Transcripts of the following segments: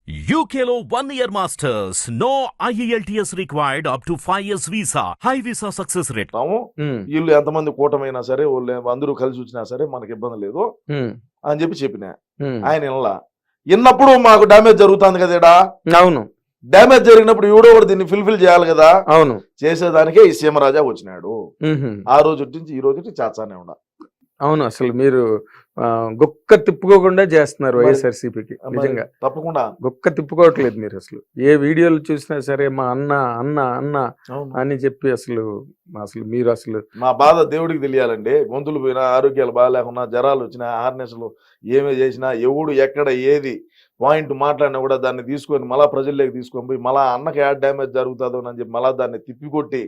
UKLO 1 year masters. No IELTS required up to 5 years visa. High visa success rate. వీళ్ళు ఎంతమంది కూటమైనా సరే వాళ్ళు అందరూ కలిసి వచ్చినా సరే మనకి ఇబ్బంది లేదు అని చెప్పిన ఆయన విన్నప్పుడు మాకు డ్యామేజ్ జరుగుతుంది కదా. అవును, డ్యామేజ్ జరిగినప్పుడు ఎవడో ఒకటి దీన్ని ఫిల్ఫిల్ చేయాలి కదా. అవును, చేసేదానికే ఈ సీమరాజా వచ్చినాడు. ఆ రోజు నుంచి ఈ రోజు చేస్తానే ఉన్నా. అవును, అసలు మీరు గొక్క తిప్పుకోకుండా చేస్తున్నారు వైఎస్ఆర్సీపీకి. నిజంగా తప్పకుండా గొక్క తిప్పుకోవట్లేదు మీరు. అసలు ఏ వీడియోలు చూసినా సరే మా అన్న అన్న అన్న అని చెప్పి అసలు మీరు అసలు మా బాధ దేవుడికి తెలియాలండి. గొంతులు పోయినా, ఆరోగ్యాలు బాగాలేకున్నా, జ్వరాలు వచ్చినా, హార్నెస్లు ఏమే చేసినా, ఎవడు ఎక్కడ ఏది పాయింట్ మాట్లాడినా కూడా దాన్ని తీసుకొని మళ్ళా ప్రజల్లోకి తీసుకొని పోయి మళ్ళా అన్నకి యాడ్ డ్యామేజ్ జరుగుతుందో అని చెప్పి మళ్ళా దాన్ని తిప్పికొట్టి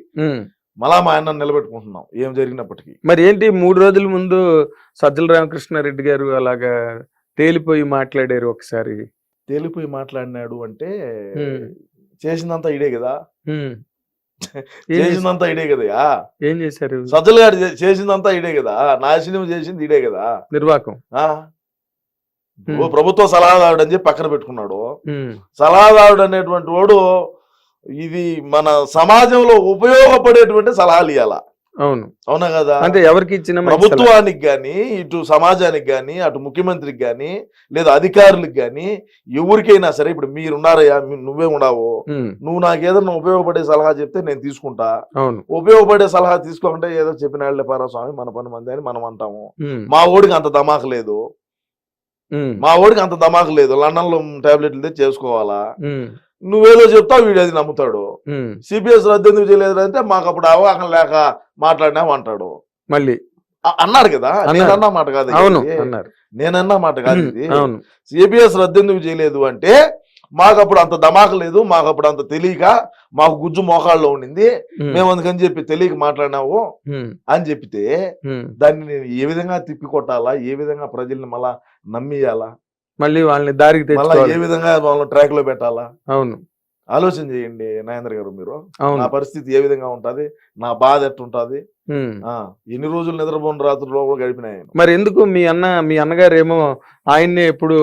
మళ్ళా మా అన్న నిలబెట్టుకుంటున్నాం ఏం జరిగినప్పటికీ. మరి ఏంటి 3 రోజుల ముందు సజ్జల రామకృష్ణారెడ్డి గారు అలాగా తేలిపోయి మాట్లాడారు ఒకసారి. తేలిపోయి మాట్లాడినాడు అంటే చేసిందంతా ఇడే కదా. చేసిందంతా ఇడే కదా. ఏం చేశారు? సజ్జల గారు చేసిందంతా ఇడే కదా. నాశనం చేసింది ఇడే కదా. నిర్వాకం. ప్రభుత్వ సలహాదారుడు అని చెప్పి పక్కన పెట్టుకున్నాడు. సలహాదారుడు అనేటువంటి వాడు ఇది మన సమాజంలో ఉపయోగపడేటువంటి సలహాలు ఇవ్వాల. అవును, అవునా కదా. అంటే ఎవరికి ఇచ్చిన ప్రభుత్వానికి గాని, ఇటు సమాజానికి గాని, అటు ముఖ్యమంత్రికి గాని, లేదా అధికారులకు గాని, ఎవరికైనా సరే. ఇప్పుడు మీరున్నారయ్యా, నువ్వే ఉండవు, నువ్వు నాకు ఏదైనా ఉపయోగపడే సలహా చెప్తే నేను తీసుకుంటా. ఉపయోగపడే సలహా తీసుకోకుండా ఏదో చెప్పినాళ్లే పారా స్వామి మన పని మంది అని మనం అంటాము. మా ఓడికి అంత దమాకు లేదు. లండన్ లో టాబ్లెట్లు చేసుకోవాలా. నువ్వేదో చెప్తావు, వీడు అది నమ్ముతాడు. సిపిఎస్ రద్దు ఎందుకు చేయలేదు అంటే మాకు అప్పుడు అవగాహన లేక మాట్లాడినావు అంటాడు. మళ్ళీ అన్నారు కదా. నేనన్నా మాట కాదు, నేనన్నా మాట కాదు ఇది. సిపిఎస్ రద్దు ఎందుకు చేయలేదు అంటే మాకు అప్పుడు అంత దమాక లేదు, మాకు అప్పుడు అంత తెలియక, మాకు గుజ్జు మోకాళ్ళలో ఉండింది, మేము అందుకని చెప్పి తెలియక మాట్లాడినావు అని చెప్పితే దాన్ని నేను ఏ విధంగా తిప్పి కొట్టాలా, ఏ విధంగా ప్రజల్ని మళ్ళా నమ్మియాలా, మళ్ళీ వాళ్ళని దారికి ఏ విధంగా వాళ్ళని ట్రాక్ లో పెట్టాలా. అవును, ఆలోచన చేయండి నాగేంద్ర గారు. మీరు నా పరిస్థితి ఏ విధంగా ఉంటది, నా బాధ ఎట్టుంటది, ఎన్ని రోజులు నిద్రపోని రాత్రుల్లో కూడా గడిపినాయి. మరి ఎందుకు మీ అన్నగారు ఏమో ఆయన్నే ఎప్పుడు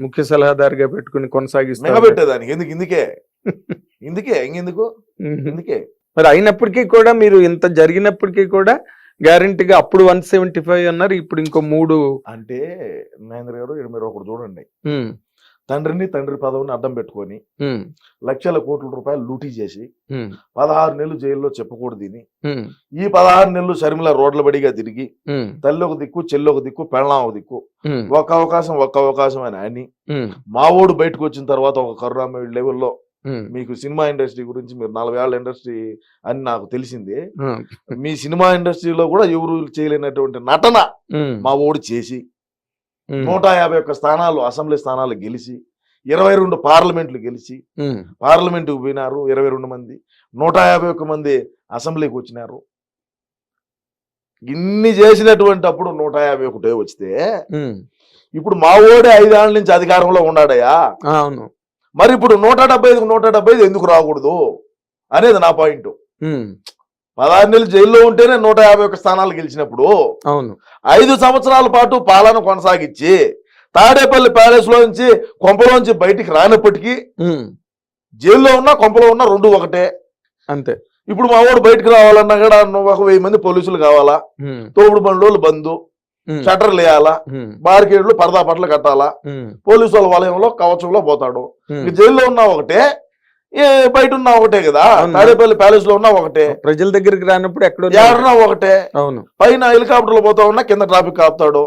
ముఖ్య సలహాదారుగా పెట్టుకుని కొనసాగిస్తారు పెట్టేదానికి ఇందుకే మరి అయినప్పటికీ కూడా మీరు ఇంత జరిగినప్పటికీ కూడా గ్యారంటీగా అప్పుడు 175 అన్నారు, ఇప్పుడు ఇంకో 3 అంటే నాగేంద్ర గారు మీరు ఒకటి చూడండి. తండ్రి పదవిని అడ్డం పెట్టుకొని లక్షల కోట్ల రూపాయలు లూటీ చేసి 16 నెలలు జైల్లో చెప్పకూడదు దీని. ఈ 16 నెలలు షర్మిల రోడ్ల బడిగా తిరిగి తల్లి ఒక దిక్కు, చెల్లి ఒక దిక్కు, పెళ్ళాం ఒక దిక్కు, ఒక్క అవకాశం అని మా ఓడు బయటకు వచ్చిన తర్వాత ఒక కరుణామయుడి లెవెల్లో మీకు సినిమా ఇండస్ట్రీ గురించి, మీరు 40 ఏళ్ళ ఇండస్ట్రీ అని నాకు తెలిసింది. మీ సినిమా ఇండస్ట్రీలో కూడా ఎవరు చేయలేనటువంటి నటన మా ఓడు చేసి 151 స్థానాలు అసెంబ్లీ స్థానాలు గెలిచి 22 పార్లమెంట్లు గెలిచి పార్లమెంటుకు పోయినారు 22 మంది, 151 మంది అసెంబ్లీకి వచ్చినారు. ఇన్ని చేసినటువంటి అప్పుడు 151 వస్తే ఇప్పుడు మా ఓడే 5 ఏళ్ల నుంచి అధికారంలో ఉన్నాడయ్యా. అవును, మరి ఇప్పుడు 175 ఎందుకు రాకూడదు అనేది నా పాయింట్. 16 నెలలు జైల్లో ఉంటేనే 151 స్థానాలు గెలిచినప్పుడు 5 సంవత్సరాల పాటు పాలన కొనసాగించి తాడేపల్లి ప్యాలెస్ లోంచి కొంపలోంచి బయటికి రానప్పటికీ జైల్లో ఉన్నా కొంపలో ఉన్నా 2 ఒకటే అంతే. ఇప్పుడు మా వాడు బయటకు రావాలన్నా కూడా 1000 మంది పోలీసులు కావాలా, తోపుడు బండ్లు బంధు, షట్టర్లు వేయాలా, బార్కేడ్లు పరదా పట్ల కట్టాలా, పోలీసు వాళ్ళ వలయంలో కవచంలో పోతాడు. జైల్లో ఉన్నా ఒకటే, బయట ఉన్నా ఒకటే కదా. తాడేపల్లి ప్యాలెస్ లో ఉన్నా ఒకటే, ప్రజల దగ్గరికి రానప్పుడు ఎక్కడున్నా ఒకటే. పైన హెలికాప్టర్లు పోతా ఉన్నా కింద ట్రాఫిక్ ఆపుతాడు,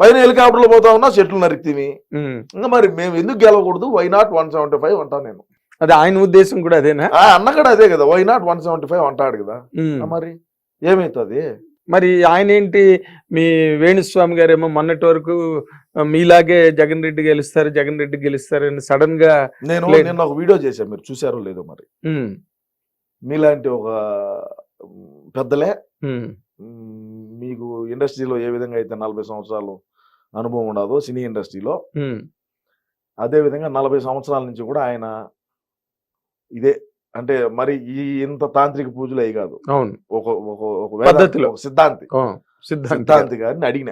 పైన హెలికాప్టర్లు పోతా ఉన్నా చెట్లు నరికితివి. ఇంకా మరి మేము ఎందుకు గెలవకూడదు? వై నాట్ 175 అంటా నేను. అది ఆయన ఉద్దేశం కూడా అదేనా? అన్న కూడా అదే కదా, వై నాట్ 175 అంటాడు కదా. మరి ఏమైతుంది? మరి ఆయన ఏంటి, మీ వేణుస్వామి గారేమో మొన్నటి వరకు మీలాగే జగన్ రెడ్డి గెలుస్తారని సడన్ గా నేను ఒక వీడియో చేశాను, మీరు చూసారో లేదో మరి. మీలాంటి ఒక పెద్దలే మీకు ఇండస్ట్రీలో ఏ విధంగా అయితే 40 సంవత్సరాలు అనుభవం ఉండదో సినీ ఇండస్ట్రీలో, అదే విధంగా 40 సంవత్సరాల నుంచి కూడా ఆయన ఇదే. అంటే మరి ఈ ఇంత తాంత్రిక పూజలు అయి కాదు, ఒక సిద్ధాంతి గారిని అడిగిన,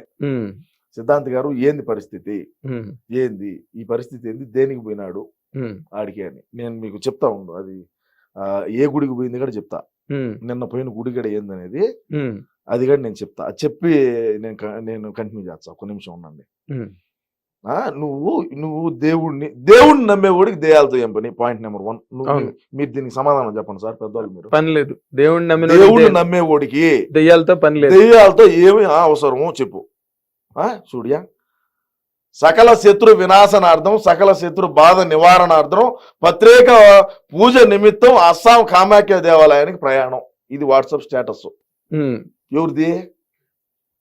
సిద్ధాంత్ గారు ఏంది పరిస్థితి, ఉమ్, ఏంది ఈ పరిస్థితి, ఏంది దేనికి పోయినాడు ఉమ్, ఆడికి అని నేను మీకు చెప్తా ఉండు. అది ఏ గుడికి పోయింది కూడా చెప్తా, ఉమ్, నిన్న పోయిన గుడి కూడా ఏందనేది ఉమ్, అది కూడా నేను చెప్తా. అది చెప్పి నేను కంటిన్యూ చేస్తా. ఒక నిమిషం ఉండండి. ఉమ్. నువ్వు దేవుడిని నమ్మేవాడికి దేయాలతో ఏం పని? Point number 1. అవును. మీరు దీనికి సమాధానం చెప్పండి సార్, పెద్దవాళ్ళు మీరు. పని లేదు. దేవుడిని దేవుడిని నమ్మేవాడికి దెయ్యాలతో పని లేదు. దెయ్యాలతో ఏమి అవసరమో చెప్పు. చూడియా, సకల శత్రు వినాశనార్థం, సకల శత్రు బాధ నివారణార్థం ప్రత్యేక పూజ నిమిత్తం అస్సాం కామాఖ్య దేవాలయానికి ప్రయాణం. ఇది వాట్సాప్ స్టేటస్. ఉమ్, ఎవరిది?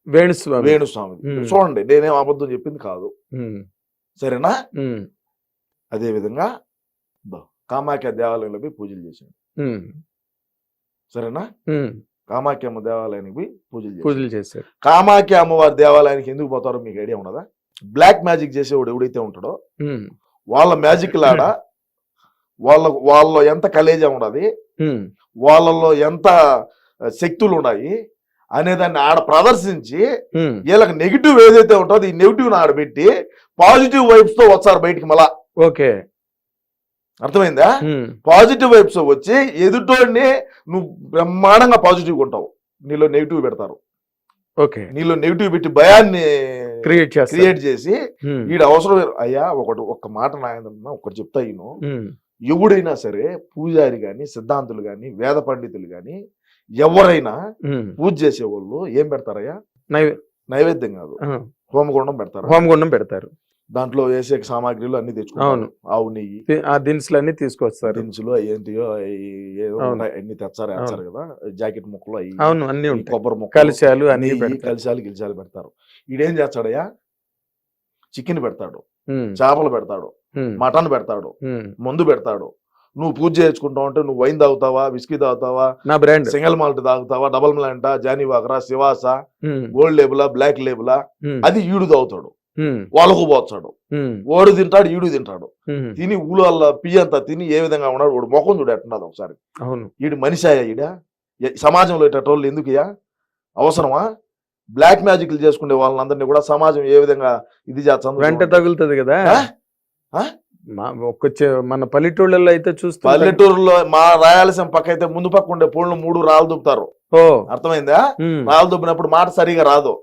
వేణుస్వామి. వేణుస్వామిది. చూడండి, నేనేం అబద్ధం చెప్పింది కాదు, ఉమ్, సరేనా? ఉమ్, అదే విధంగా కామాఖ్య దేవాలయంలో పోయి పూజలు చేశాడు, ఉమ్, సరేనా? ఉమ్. కామాఖ్య అమ్మ దేవాలయానికి పోయి పూజలు చేశారు. కామాఖ్య అమ్మవారి దేవాలయానికి ఎందుకు పోతారో మీకు ఐడియా ఉన్నదా? బ్లాక్ మ్యాజిక్ చేసేవాడు ఎవడైతే ఉంటాడో ఉమ్, వాళ్ళ మ్యాజిక్ లాడ వాళ్ళలో ఎంత కలేజా ఉన్నది, ఉమ్, వాళ్ళలో ఎంత శక్తులు ఉన్నాయి అనేదాన్ని ఆడ ప్రదర్శించి ఉమ్. వీళ్ళకి నెగిటివ్ ఏదైతే ఉంటుందో ఈ నెగిటివ్ ఆడబెట్టి పాజిటివ్ వైబ్స్ తో వచ్చారు బయటికి. మళ్ళా ఓకే, అర్థమైందా? ఉమ్, పాజిటివ్ వైబ్స్ వచ్చి ఎదుటోడిని నువ్వు బ్రహ్మాండంగా పాజిటివ్ ఉంటావు, నీలో నెగిటివ్ పెడతారు. ఓకే, నీలో నెగిటివ్ పెట్టి భయాన్ని క్రియేట్ చేసి ఉమ్, ఈడ అవసరం. అయ్యా ఒక్క మాట నాయన ఒకటి చెప్తా ఈను. ఉమ్, ఎవడైనా సరే పూజారి గాని, సిద్ధాంతులు గాని, వేద పండితులు గాని ఎవరైనా ఉమ్. పూజ చేసేవాళ్ళు ఏం పెడతారయ్యా? నైవేద్యం కాదు, ఆ, హోమగుండం పెడతారు. హోమగుండం పెడతారు. దాంట్లో వేసే సామాగ్రిలు అన్ని తెచ్చుకుంటారు. అవును. ఆవు నెయ్యి, ఆ దినుసులు అన్ని తీసుకొస్తారు. దినుసులు ఏంటియో ఏదో అవును. ఉంటాయి, అన్ని వేస్తారు కదా. జాకెట్ ముక్కలు అవి, అవును, అన్ని ఉంటాయి. కొబ్బరి ముక్కలు, కలిశాలు అన్ని పెడతారు. కలిశాలు పెడతారు. ఈడేం చేస్తాడయ్యా? చికెన్ పెడతాడు, ఉమ్, చేపలు పెడతాడు, ఉమ్, మటన్ పెడతాడు, ఉమ్. మందు పెడతాడు. నువ్వు పూజ చేసుకుంటావు అంటే నువ్వు వైన్ తాగుతావా, విస్కీ తాగుతావా, నా బ్రాండ్. సింగల్ మాల్ట్ తాగుతావా, డబల్ మాల్టా, జానీ వాకరా, శివాస, ఉమ్, గోల్డ్ లేబులా, బ్లాక్ లేబులా, ఉమ్, అది ఈడు తాగుతాడు. ఉమ్, వాళ్ళకు పోతాడు. ఉమ్, ఓడు తింటాడు, ఈడు తింటాడు. ఉమ్. తిని ఊళ్ళ పియ్యంతా తిని ఏ విధంగా ఉన్నాడు వాడు ముఖం చూడు ఎట్టున్నది ఒకసారి. అవును. ఈడు మనిషాయా? సమాజంలో ఇట్టోళ్ళు ఎందుకుయా? అవసరమా? బ్లాక్ మ్యాజిక్లు చేసుకునే వాళ్ళందరినీ కూడా సమాజం ఏ విధంగా ఇది చేస్తాం? వెంట తగులుతుంది కదా. మన పల్లెటూళ్ళలో అయితే చూస్తే, పల్లెటూరులో మా రాయలసీమ పక్క అయితే ముందు పక్క ఉండే పూలను 3 రాళ్ళు దుబ్బుతారు. ఓ, అర్థమైందా? ఉమ్, రాళ్ళు దుబ్బినప్పుడు మాట సరిగా రాదు,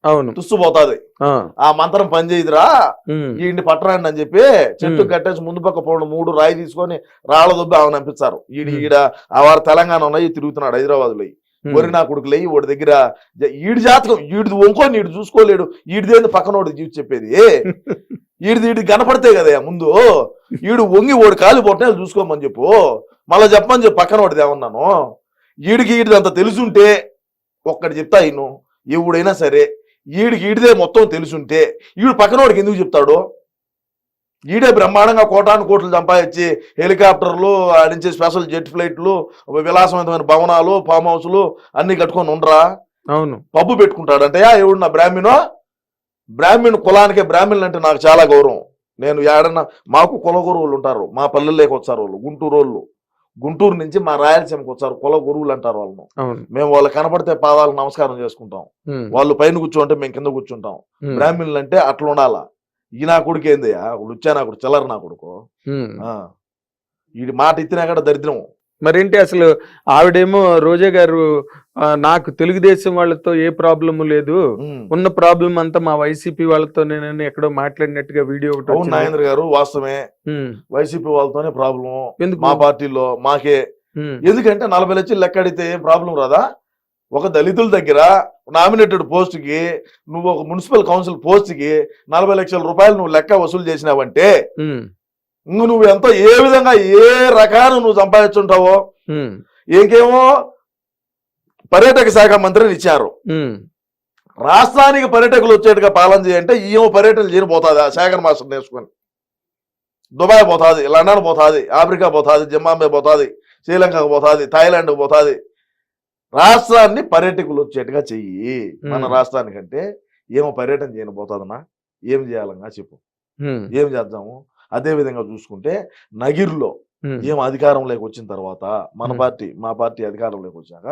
అవును, తుస్సుపోతాది. ఆ, ఆ మంత్రం పనిచేయదురా, ఉమ్, ఈ పట్టరాండి అని చెప్పి చెట్టు కట్టేసి ముందు పక్క పూలను 3 రాయి తీసుకొని రాళ్ళ దుబ్బి ఆమెను పంపిస్తారు. ఈడ వారు తెలంగాణ ఉన్నాయి తిరుగుతున్నాడు హైదరాబాద్ లో. ఒరి నా కొడుకులే వాడి దగ్గర ఈడి జాతకం, ఈడిది వంకొని ఈడు చూసుకోలేడు, ఈడిదేంది పక్కనోడు చూసి చెప్పేది. ఈడిది కనపడితే కదా ముందు ఈడు వంగి ఓడి కాలు పొట్టనే చూసుకోమని చెప్పు, మళ్ళీ చెప్పమని చెప్పి పక్కనోడిది ఏమన్నాను. ఈడిది అంత తెలుసుంటే ఒక్కటి చెప్తా ఈను, ఎవడైనా సరే ఈడిదే మొత్తం తెలుసుంటే ఈడు పక్కనోడికి ఎందుకు చెప్తాడు? ఈడే బ్రహ్మాండంగా కోట్లు సంపాదించి హెలికాప్టర్లు ఆడించే స్పెషల్ జెట్ ఫ్లైట్లు, విలాసవంతమైన భవనాలు, ఫామ్ హౌస్లు అన్ని కట్టుకొని ఉండరా? అవును, పబ్బు పెట్టుకుంటాడంటే ఎవడు నా బ్రాహ్మణ్ కులానికే బ్రాహ్మణులు అంటే నాకు చాలా గౌరవం. నేను ఏడన్నా మాకు కుల గురువులు ఉంటారు, మా పల్లెల్లోకి వచ్చారు వాళ్ళు, గుంటూరు నుంచి మా రాయలసీమకి వచ్చారు, కుల గురువులు అంటారు వాళ్ళను. మేము వాళ్ళు కనపడితే పాదాలకు నమస్కారం చేసుకుంటాం, వాళ్ళు పైన కూర్చోంటే మేము కింద కూర్చుంటాం. బ్రాహ్మణులు అంటే అట్లా ఉండాలా. ఈ నా కొడుకు ఏందయ్యా, వచ్చా నా కొడుకు చిల్లర నా కొడుకు, ఈ మాట ఇచ్చినా కూడా దరిద్రం. మరేంటి అసలు ఆవిడేమో రోజా గారు నాకు తెలుగుదేశం వాళ్ళతో ఏ ప్రాబ్లము లేదు, ఉన్న ప్రాబ్లం అంతా మా వైసీపీ వాళ్ళతో నేను ఎక్కడో మాట్లాడినట్టుగా వీడియో ఒకటి. నాగేంద్ర గారు వాస్తవమే, వైసీపీ వాళ్ళతోనే ప్రాబ్లం మా పార్టీలో మాకే. ఎందుకంటే 40 లక్షలు లెక్క అడిగితే ఏం ప్రాబ్లం రాదా? ఒక దళితుల దగ్గర నామినేటెడ్ పోస్ట్ కి, నువ్వు ఒక మున్సిపల్ కౌన్సిల్ పోస్ట్ కి 40 లక్షల రూపాయలు నువ్వు లెక్క వసూలు చేసినావంటే నువ్వు ఎంతో ఏ విధంగా ఏ రకాన నువ్వు సంపాదించుంటావో. ఇంకేమో పర్యాటక శాఖ మంత్రిని ఇచ్చారు, రాష్ట్రానికి పర్యాటకులు వచ్చేట్టుగా పాలన చేయంటే ఏమో పర్యటనలు చేరిపోతుంది. ఆ శేఖర్ మాస్టర్ నేర్చుకొని దుబాయ్ పోతుంది, లండన్ పోతుంది, ఆఫ్రికా పోతుంది, జింబాబే పోతుంది, శ్రీలంకకు పోతుంది, థాయిలాండ్కి పోతుంది. రాష్ట్రాన్ని పర్యాటకులు వచ్చేట్టుగా చెయ్యి. మన రాష్ట్రానికంటే ఏమో పర్యటన చేయకపోతుందన్నా, ఏం చేయాలన్నా చెప్పు, ఏం చేద్దాము? అదే విధంగా చూసుకుంటే నగిరిలో ఏం అధికారంలోకి వచ్చిన తర్వాత మా పార్టీ అధికారంలోకి వచ్చాక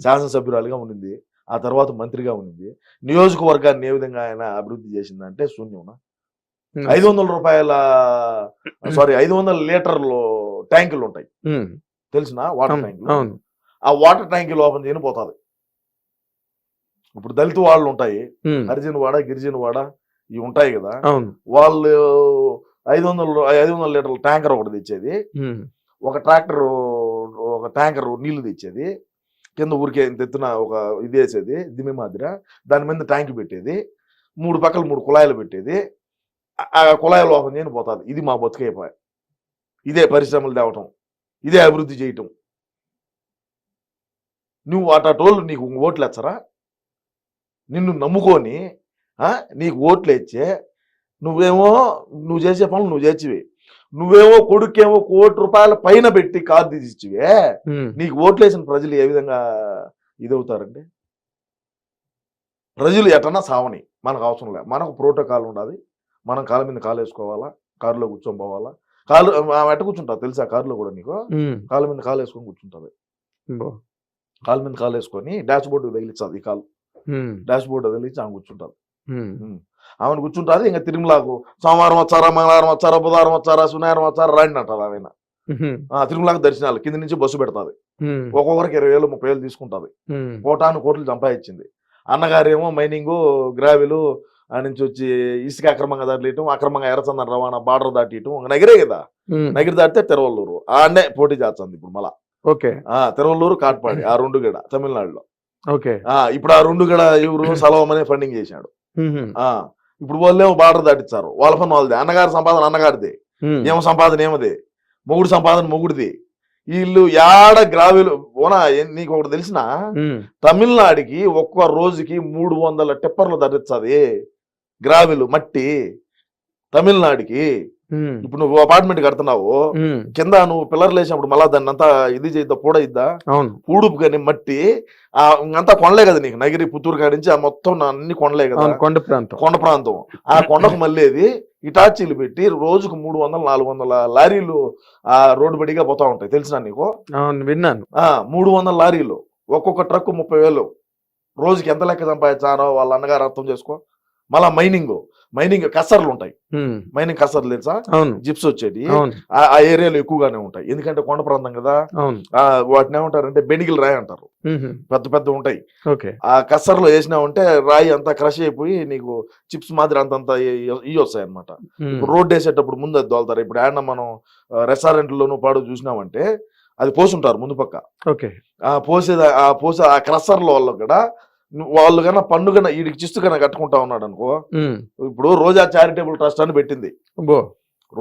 శాసనసభ్యురాలుగా ఉండింది. ఆ తర్వాత మంత్రిగా ఉంది. నియోజకవర్గాన్ని ఏ విధంగా ఆయన అభివృద్ధి చేసిందంటే శూన్యం. 500 రూపాయల 500 లీటర్లు ట్యాంకులు ఉంటాయి తెలిసిన వాటర్ ట్యాంకులు. ఆ వాటర్ ట్యాంకులు ఓపెన్ చేయని పోతుంది. ఇప్పుడు దళిత వాళ్ళు ఉంటాయి, హరిజన్ వాడ గిరిజన వాడ ఇవి ఉంటాయి కదా, వాళ్ళు 500 లీటర్ల ట్యాంకర్ ఒకటి తెచ్చేది, ఒక ట్రాక్టర్ ఒక ట్యాంకర్ నీళ్లు తెచ్చేది, కింద ఊరికే తెత్తున ఒక ఇది వేసేది దిమ్మి మాదిర, దాని మీద ట్యాంక్ పెట్టేది, 3 పక్కల 3 కుళాయిలు పెట్టేది, ఆ కుళాయిలు ఓపెన్ చేయని పోతుంది. ఇది మా బతుకైపోయా. ఇదే పరిశ్రమలు తేవటం, ఇదే అభివృద్ధి చేయటం. నువ్వు అటోళ్ళు నీకు ఓట్లు ఎచ్చరా? నిన్ను నమ్ముకొని నీకు ఓట్లు ఇచ్చే నువ్వు చేసే పనులు నువ్వు చేసివి. నువ్వేమో కొడుకేమో ₹1 కోటి పైన పెట్టి కారు తీసిచ్చివే. నీకు ఓట్లు వేసిన ప్రజలు ఏ విధంగా ఇదవుతారండి? ప్రజలు ఎటన్నా సావని, మనకు అవసరం లేదు. మనకు ప్రోటోకాల్ ఉండాలి. మనం కాళ్ళ మీద కాలు వేసుకోవాలా, కారులో కూర్చొని పోవాలా. కాళ్ళు ఎట్ట కూర్చుంటా తెలుసా? కారులో కూడా నీకు కాళ్ళ మీద కాలు వేసుకొని కూర్చుంటది. కాళ్ళ మీద కాలు వేసుకొని డాష్ బోర్డు తగిలించాలి. ఈ కాలు డాష్ బోర్డు తగిలించి ఆమె కూర్చుంటది. ఆమెను కూర్చుంటుంది. ఇంకా తిరుమలకు సోమవారం వచ్చారా, మంగళవారం వచ్చారా, బుధవారం వచ్చారా, శనివారం వచ్చారా రాండి అంటారు. ఆమె తిరుమలకు దర్శనాలు కింద నుంచి బస్సు పెడతాది. ఒక్కొక్కరికి 20,000 30,000 తీసుకుంటది. కోట్లు సంపాదించింది. అన్నగారేమో మైనింగ్ గ్రావెలు ఆ నుంచి వచ్చి ఇసుక అక్రమంగా దాటియటం, అక్రమంగా ఎర్రచందన రవాణా, బార్డర్ దాటియటం. నగిరే కదా, నగిరి దాటితే తిరువల్లూరు ఆడనే పోటీ చేస్తుంది ఇప్పుడు మళ్ళా. తిరువల్లూరు కాట్పాడి ఆ 2 గడ తమిళనాడులో. ఇప్పుడు ఆ 2 గడ ఎవరు సలవమనే ఫండింగ్ చేశాడు. ఇప్పుడు వాళ్ళేమో బార్డర్ దాటిస్తారు. వాళ్ళ పని వాళ్ళదే, అన్నగారి సంపాదన అన్నగారిదే, ఏమో సంపాదన ఏమదే, మొగుడు సంపాదన మొగుడిది. వీళ్ళు యాడ గ్రావెలు ఓనా. నీకు ఒకటి తెలిసిన, తమిళనాడుకి ఒక్క రోజుకి 300 టిప్పర్లు ధరించది గ్రావెలు మట్టి తమిళనాడుకి. ఇప్పుడు నువ్వు అపార్ట్మెంట్ కడుతున్నావు, కింద నువ్వు పిల్లర్లు వేసినప్పుడు మళ్ళా దాన్ని అంతా ఇది చేద్దా, పూడ ఇద్దా, పూడుపు కానీ మట్టి అంతా కొండలే కదా నీకు. నగిరి పుత్తూరు కాడి నుంచి ఆ మొత్తం అన్ని కొండలే కదా, కొండ ప్రాంతం. ఆ కొండకు మళ్ళీ ఇటాచీలు పెట్టి రోజుకు 300-400 లారీలు ఆ రోడ్డు బడిగా పోతా ఉంటాయి. తెలిసినా నీకు? విన్నాను. 300 లారీలు, ఒక్కొక్క ట్రక్ 30,000. రోజుకి ఎంత లెక్క సంపాదించారో వాళ్ళ అన్నగారు అర్థం చేసుకో. మళ్ళా మైనింగ్ కసర్లు ఉంటాయి. మైనింగ్ కసర్లు తెలుసా? జిప్స్ వచ్చేది ఆ ఏరియాలో ఎక్కువగానే ఉంటాయి. ఎందుకంటే కొండ ప్రాంతం కదా. వాటిని ఏమంటారంటే బెనిగిల్ రాయి అంటారు. పెద్ద పెద్ద ఉంటాయి. ఆ కసర్లో వేసినావంటే రాయి అంతా క్రష్ అయిపోయి నీకు చిప్స్ మాదిరి అంతంత ఇవి వస్తాయి అనమాట. రోడ్డు వేసేటప్పుడు ముందు అది దోలుతారు. ఇప్పుడు ఏమన్నా మనం రెస్టారెంట్లోనూ పాడు చూసినామంటే అది పోసుంటారు ముందు పక్క. పోసే ఆ క్రషర్ల వల్ల కూడా వాళ్ళు కన్నా పన్ను కన్నా వీడికి చిస్తు కన్నా కట్టుకుంటా ఉన్నాడు అనుకో. ఇప్పుడు రోజా చారిటబుల్ ట్రస్ట్ అని పెట్టింది.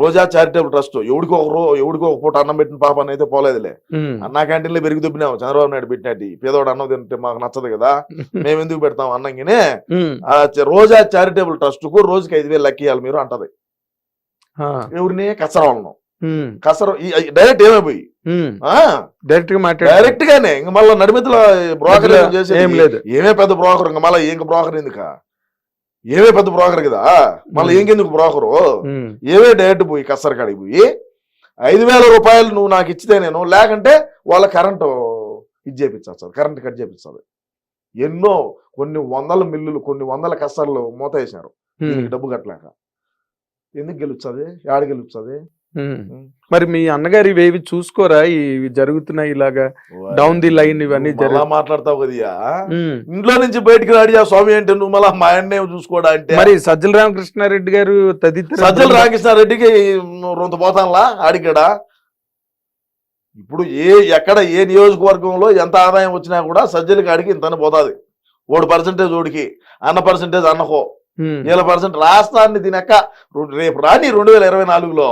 రోజా చారిటబుల్ ట్రస్ట్ ఎవడికో ఒక పూట అన్నం పెట్టిన పాప అయితే పోలేదులే. అన్నా క్యాంటీన్ లో పెరిగి దుబ్బినాము చంద్రబాబు నాయుడు పెట్టినట్టు. పేదవాడు అన్నం తింటే మాకు నచ్చదు కదా, మేము ఎందుకు పెడతాం అన్నంగినే. రోజా చారిటబుల్ ట్రస్ట్ కు రోజుకి 5,000 లెక్కియాలి మీరు అంటది. ఎవరిని? కసరవాళ్ళను. కసర డైరెక్ట్ ఏమైపోయి డైరెక్ట్ గానే ఇంక మళ్ళీ నడిమితుల బ్రోకర్ చేసి ఏమే పెద్ద బ్రోకర్. ఇంక మళ్ళీ ఇంక బ్రోకర్ ఎందుక? ఏమే పెద్ద బ్రోకర్ కదా, మళ్ళీ ఇంకెందుకు బ్రోకరు? ఏమే డైరెక్ట్ పోయి కసర కాడికి పోయి 5,000 రూపాయలు నువ్వు నాకు ఇచ్చితే నేను, లేకంటే వాళ్ళ కరెంటు ఇది చేపించాలి, కరెంట్ కట్ చేపించాలి. ఎన్నో కొన్ని 100 మిల్లులు, కొన్ని 100 కసర్లు మూత వేసినారు డబ్బు కట్టలేక. ఎందుకు గెలుస్తుంది? ఆడ గెలుస్తుంది. మరి మీ అన్నగారు ఇవేవి చూసుకోరా? ఇవి జరుగుతున్నాయి ఇలాగా డౌన్ ది లైన్ ఇవన్నీ మాట్లాడతావు కదా. ఇంట్లో నుంచి బయటకు రాడియా స్వామి అంటే నువ్వు మళ్ళీ మా అన్నే చూసుకోవడా అంటే. మరి సజ్జల రామకృష్ణారెడ్డి గారు తదితర సజ్జల రామకృష్ణారెడ్డికి రొంత పోతానులా ఆడికడా. ఇప్పుడు ఎక్కడ ఏ నియోజకవర్గంలో ఎంత ఆదాయం వచ్చినా కూడా సజ్జల కాడికి ఇంతనే పోతుంది. 1% ఓడికి, అన్న పర్సెంటేజ్ అన్నకో 7% రాష్ట్రాన్ని తినక రేపు రాని 2024లో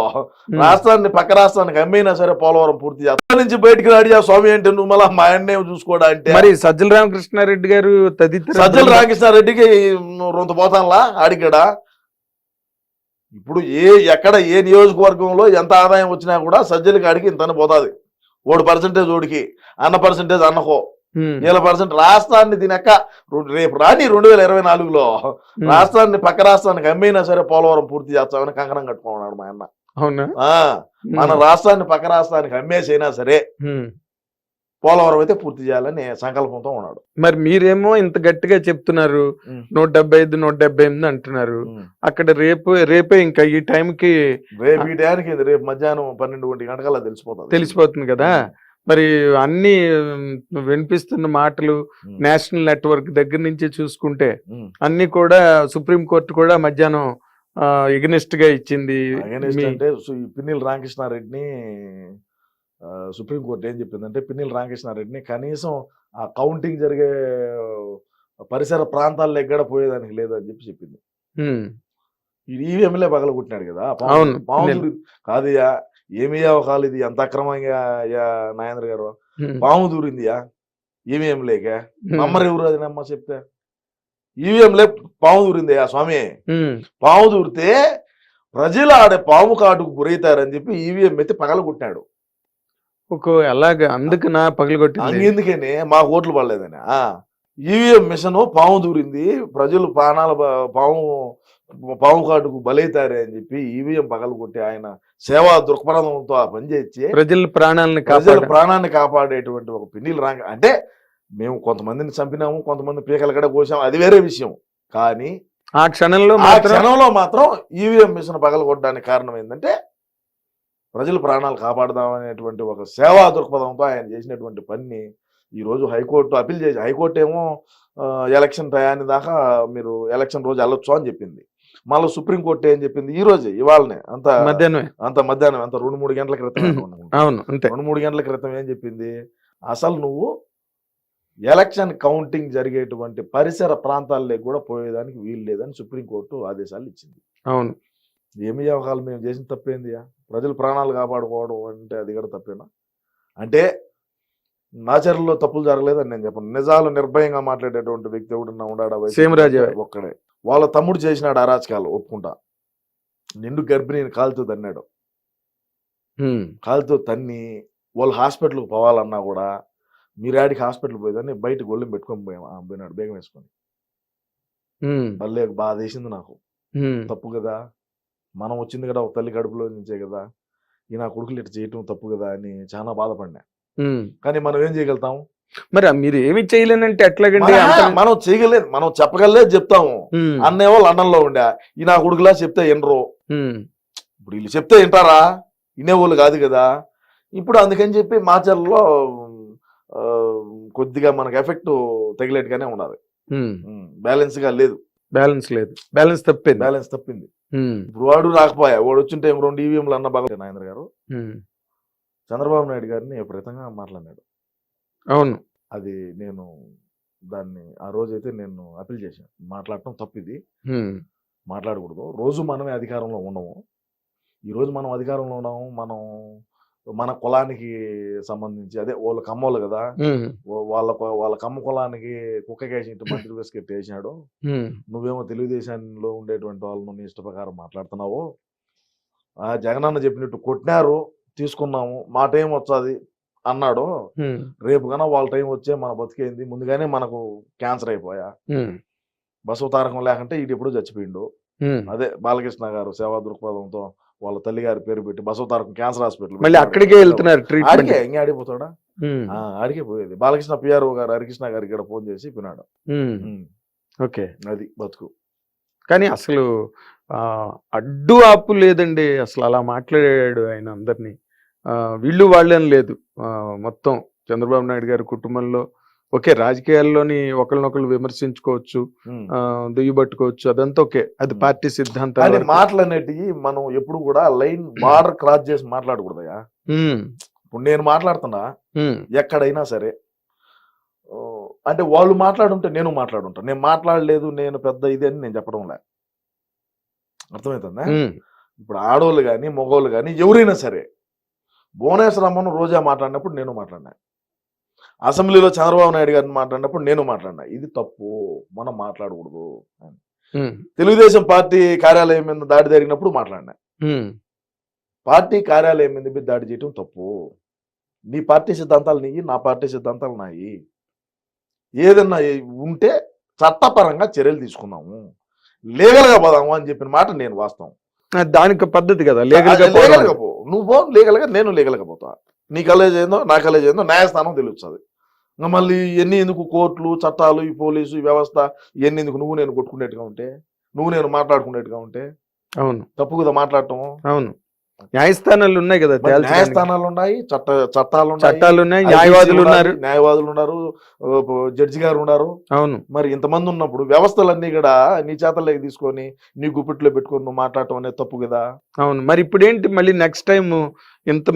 రాష్ట్రాన్ని పక్క రాష్ట్రానికి అమ్మైనా సరే పోలవరం పూర్తి చేస్తా నుంచి బయటకు రాడియా స్వామి అంటే నువ్వు మళ్ళీ మా అన్నే చూసుకోవడా అంటే. మరి సజ్జల రామకృష్ణారెడ్డి గారు తదితర సజ్జల రామకృష్ణారెడ్డికి రొంత పోతానులా ఆడికడా. ఇప్పుడు ఎక్కడ ఏ నియోజకవర్గంలో ఎంత ఆదాయం వచ్చినా కూడా సజ్జల కాడికి ఇంతనే పోతుంది. 1% ఓడికి, అన్న పర్సెంటేజ్ అన్నకో 7% రాష్ట్రాన్ని తినక రేపు రాని 2024లో రాష్ట్రాన్ని పక్క రాష్ట్రానికి అమ్మైనా సరే పోలవరం పూర్తి చేస్తామని కంకణం కట్టుకున్నాడు మా అన్న. అవునా? మన రాష్ట్రాన్ని పక్క రాష్ట్రానికి అమ్మేసైనా సరే పోలవరం అయితే పూర్తి చేయాలని సంకల్పంతో ఉన్నాడు. మరి మీరేమో ఇంత గట్టిగా చెప్తున్నారు, 175 178 అంటున్నారు. అక్కడ రేపే ఇంకా ఈ టైంకి రేపు ఈ టైంకి రేపు మధ్యాహ్నం 12 గంటకల్లా తెలిసిపోతుంది కదా. మరి అన్ని వినిపిస్తున్న మాటలు నేషనల్ నెట్వర్క్ దగ్గర నుంచి చూసుకుంటే అన్ని కూడా సుప్రీంకోర్టు కూడా మధ్యాహ్నం ఎగనెస్ట్ గా ఇచ్చింది. అంటే పిన్నెల రామకృష్ణారెడ్డిని సుప్రీంకోర్టు ఏం చెప్పిందంటే, పిన్నెల రామకృష్ణారెడ్డిని కనీసం ఆ కౌంటింగ్ జరిగే పరిసర ప్రాంతాల్లో ఎక్కడ పోయేదానికి లేదని చెప్పింది. ఈవీఎంలే పగలగొట్టినాడు కదా పాము. కాదయ్యా, ఏమి అవకాలు ఇది ఎంత అక్రమంగా నాగేంద్ర గారు, పాము దూరిందియా ఈవీఎం లేక నమ్మరు ఎవరు అది నమ్మ చెప్తే. ఈవీఎంలే పాము దూరిందయ్యా స్వామి, పాము దూరితే ప్రజలు ఆడే పాము కాటుకు గురైతారని చెప్పి ఈవీఎం అయితే పగలగొట్టినాడు. అలాగా అందుకనా పగలగొట్టింది? ఎందుకని మాకు ఓట్లు పడలేదని. ఈవీఎం మిషన్ పాము దూరింది, ప్రజలు ప్రాణాల పాము కాటుకు బలైతారే అని చెప్పి ఈవీఎం పగలగొట్టి ఆయన సేవా దృక్పథంతో ఆ పనిచేసి ప్రజల ప్రాణాన్ని కాపాడేటువంటి ఒక పిన్నెల రాంగ. అంటే మేము కొంతమందిని చంపినాము, కొంతమంది పీకల కడ కోసాము, అది వేరే విషయం. కానీ ఆ క్షణంలో మాత్రం ఈవీఎం మిషన్ పగలగొట్టడానికి కారణం ఏంటంటే ప్రజల ప్రాణాలు కాపాడదామనేటువంటి ఒక సేవా దృక్పథంతో ఆయన చేసినటువంటి పని ఈ రోజు హైకోర్టు అప్పీల్ చేసి, హైకోర్టు ఏమో ఎలక్షన్ టయాన్ని దాకా మీరు ఎలక్షన్ రోజు వెళ్ళొచ్చు అని చెప్పింది. మళ్ళీ సుప్రీంకోర్టు ఏం చెప్పింది ఈ రోజే, ఇవాళనే అంత మధ్యాహ్నం 2-3 గంటల క్రితం 2-3 గంటల క్రితం ఏం చెప్పింది, అసలు నువ్వు ఎలక్షన్ కౌంటింగ్ జరిగేటువంటి పరిసర ప్రాంతాల్లో కూడా పోయేదానికి వీలు లేదని సుప్రీంకోర్టు ఆదేశాలు ఇచ్చింది. అవును, ఏమి అవకాశాలు మేము చేసిన తప్పేంది? ప్రజల ప్రాణాలు కాపాడుకోవడం అంటే అది కూడా తప్పేనా? అంటే నాచర్లో తప్పులు జరగలేదని నేను చెప్పను. నిజాలు నిర్భయంగా మాట్లాడేటువంటి వ్యక్తి ఎవడన్నా ఉన్నాడా? ఒక్కడే. వాళ్ళ తమ్ముడు చేసినాడు అరాచకాలు, ఒప్పుకుంటా. నిండు గర్భిణిని కాలుతో తన్నాడు, కాలుతో తన్ని వాళ్ళు హాస్పిటల్కి పోవాలన్నా కూడా మీరాడికి హాస్పిటల్ పోయేదాన్ని బయట గొళ్ళెం పెట్టుకొని పోయినాడు బేగం వేసుకొని. మళ్ళీ బాధ వేసింది నాకు. తప్పు కదా, మనం వచ్చింది కదా ఒక తల్లి కడుపులో నుంచే కదా, ఈ నా కొడుకులు ఇట్లా చేయటం తప్పు కదా అని చాలా బాధపడినా. కానీ మనం ఏం చేయగలుగుతాం? మరి మీరు ఏమి చేయలేనంటే ఎట్లాగండి? మనం చేయగలేదు, మనం చెప్పగలేదు చెప్తాము. అన్నే వాళ్ళు అన్నంలో ఉండే ఈ నా కొడుకులా చెప్తే వినరు. ఇప్పుడు వీళ్ళు చెప్తే వింటారా? వినేవాళ్ళు కాదు కదా. ఇప్పుడు అందుకని చెప్పి మాచర్లలో కొద్దిగా మనకు ఎఫెక్ట్ తగిలేట్టుగానే ఉండాలి. బ్యాలెన్స్ గా లేదు, బ్యాలెన్స్ తప్పింది. ఇప్పుడు వాడు రాకపోయా, వాడు వచ్చింటే 2 ఈవీఎంలు అన్న బాగా. నాగేంద్ర గారు చంద్రబాబు నాయుడు గారిని విపరీతంగా మాట్లాడినాడు. అవును, అది నేను దాన్ని ఆ రోజైతే నేను అప్పీల్ చేశాను. మాట్లాడటం తప్పిది, మాట్లాడకూడదు. రోజు మనమే అధికారంలో ఉండము. ఈ రోజు మనం అధికారంలో ఉన్నాము, మనం మన కులానికి సంబంధించి అదే వాళ్ళ కమ్మోళ్ళు కదా, వాళ్ళ కమ్మ కులానికి కుక్కకేసి మంత్రి బిస్కెట్ వేసినాడు. నువ్వేమో తెలుగుదేశంలో ఉండేటువంటి వాళ్ళను నీ ఇష్ట ప్రకారం మాట్లాడుతున్నావు. జగనన్న చెప్పినట్టు కొట్టినారు, తీసుకున్నాము, మా టైం వచ్చాది అన్నాడు. రేపు కన్నా వాళ్ళ టైం వచ్చే మన బతికేంది, ముందుగానే మనకు క్యాన్సర్ అయిపోయా. బసవ తారకం లేకుంటే ఇది ఎప్పుడు చచ్చిపోయిండు. అదే బాలకృష్ణ గారు సేవా దృక్పథంతో వాళ్ళ తల్లి గారి పేరు పెట్టి బసవ తారకం క్యాన్సర్ హాస్పిటల్ మళ్ళీ అక్కడికే వెళ్తున్నారు. ఇంకా ఆడిపోతాడా? ఆడికే పోయేది. బాలకృష్ణ పిఆర్ఓ గారు హరికృష్ణ గారికి ఇక్కడ ఫోన్ చేసి పిన్నాడు. ఓకే, అది బతుకు. కానీ అసలు అడ్డు ఆపు లేదండి. అసలు అలా మాట్లాడాడు ఆయన అందరినీ. వీళ్ళు వాళ్ళని లేదు, మొత్తం చంద్రబాబు నాయుడు గారి కుటుంబంలో ఓకే, రాజకీయాల్లోని ఒకరినొకరు విమర్శించుకోవచ్చు, దుయ్యబట్టుకోవచ్చు, అదంతా ఓకే, అది పార్టీ సిద్ధాంతం. మాటలు అనేటివి మనం ఎప్పుడు కూడా లైన్ బార్డర్ క్రాస్ చేసి మాట్లాడకూడదయా. ఇప్పుడు నేను మాట్లాడుతున్నా ఎక్కడైనా సరే, అంటే వాళ్ళు మాట్లాడుంటే నేను మాట్లాడుంటా. నేను మాట్లాడలేదు, నేను పెద్ద ఇది అని నేను చెప్పడం లే. అర్థమవుతుందా? ఇప్పుడు ఆడవాళ్ళు కానీ మగవాళ్ళు కానీ ఎవరైనా సరే, భువనేశ్వరమ్మను రోజా మాట్లాడినప్పుడు నేను మాట్లాడినా, అసెంబ్లీలో చంద్రబాబు నాయుడు గారిని మాట్లాడినప్పుడు నేను మాట్లాడినా. ఇది తప్పు, మనం మాట్లాడకూడదు అని. తెలుగుదేశం పార్టీ కార్యాలయం మీద దాడి జరిగినప్పుడు మాట్లాడినా. పార్టీ కార్యాలయం మీద దాడి చేయటం తప్పు. నీ పార్టీ సిద్ధాంతాలు నీయి, నా పార్టీ సిద్ధాంతాలు నాయి. ఏదన్నా ఉంటే చట్టపరంగా చర్యలు తీసుకుందాము, లీగల్ గా పోదాము అని చెప్పిన మాట నేను వాస్తవం. దానికి పద్ధతి కదా, లీగల్ గా పో, నువ్వు పో లీగల్ గా, నేను లీగల్ గా పోతా. నీ కాలేజ్ ఏందో నా కాలేజ్ ఏందో న్యాయస్థానం తెలుస్తుంది. ఇంకా మళ్ళీ ఇవన్నీ ఎందుకు కోర్టులు చట్టాలు ఈ పోలీసు ఈ వ్యవస్థ ఇవన్నీ ఎందుకు నువ్వు నేను కొట్టుకునేట్టుగా ఉంటే, నువ్వు నేను మాట్లాడుకునేట్టుగా ఉంటే అవును తప్పు కదా మాట్లాడటం. అవును న్యాయస్థానాలు ఉన్నాయి కదా, మరి న్యాయస్థానాలు ఉన్నాయి, చట్టాలు చట్టాలు ఉన్నాయి, ICC న్యాయవాదులు ఉన్నారు, న్యాయవాదులు ఉన్నారు, జడ్జి గారు ఉన్నారు. అవును మరి ఇంతమంది ఉన్నప్పుడు వ్యవస్థలన్నీ కూడా నీ చేతల్లోకి తీసుకొని నీ గుప్పిట్లో పెట్టుకొని నువ్వు మాట్లాడటం అనేది తప్పు కదా. అవును. మరి ఇప్పుడు ఏంటి మళ్ళీ నెక్స్ట్ టైం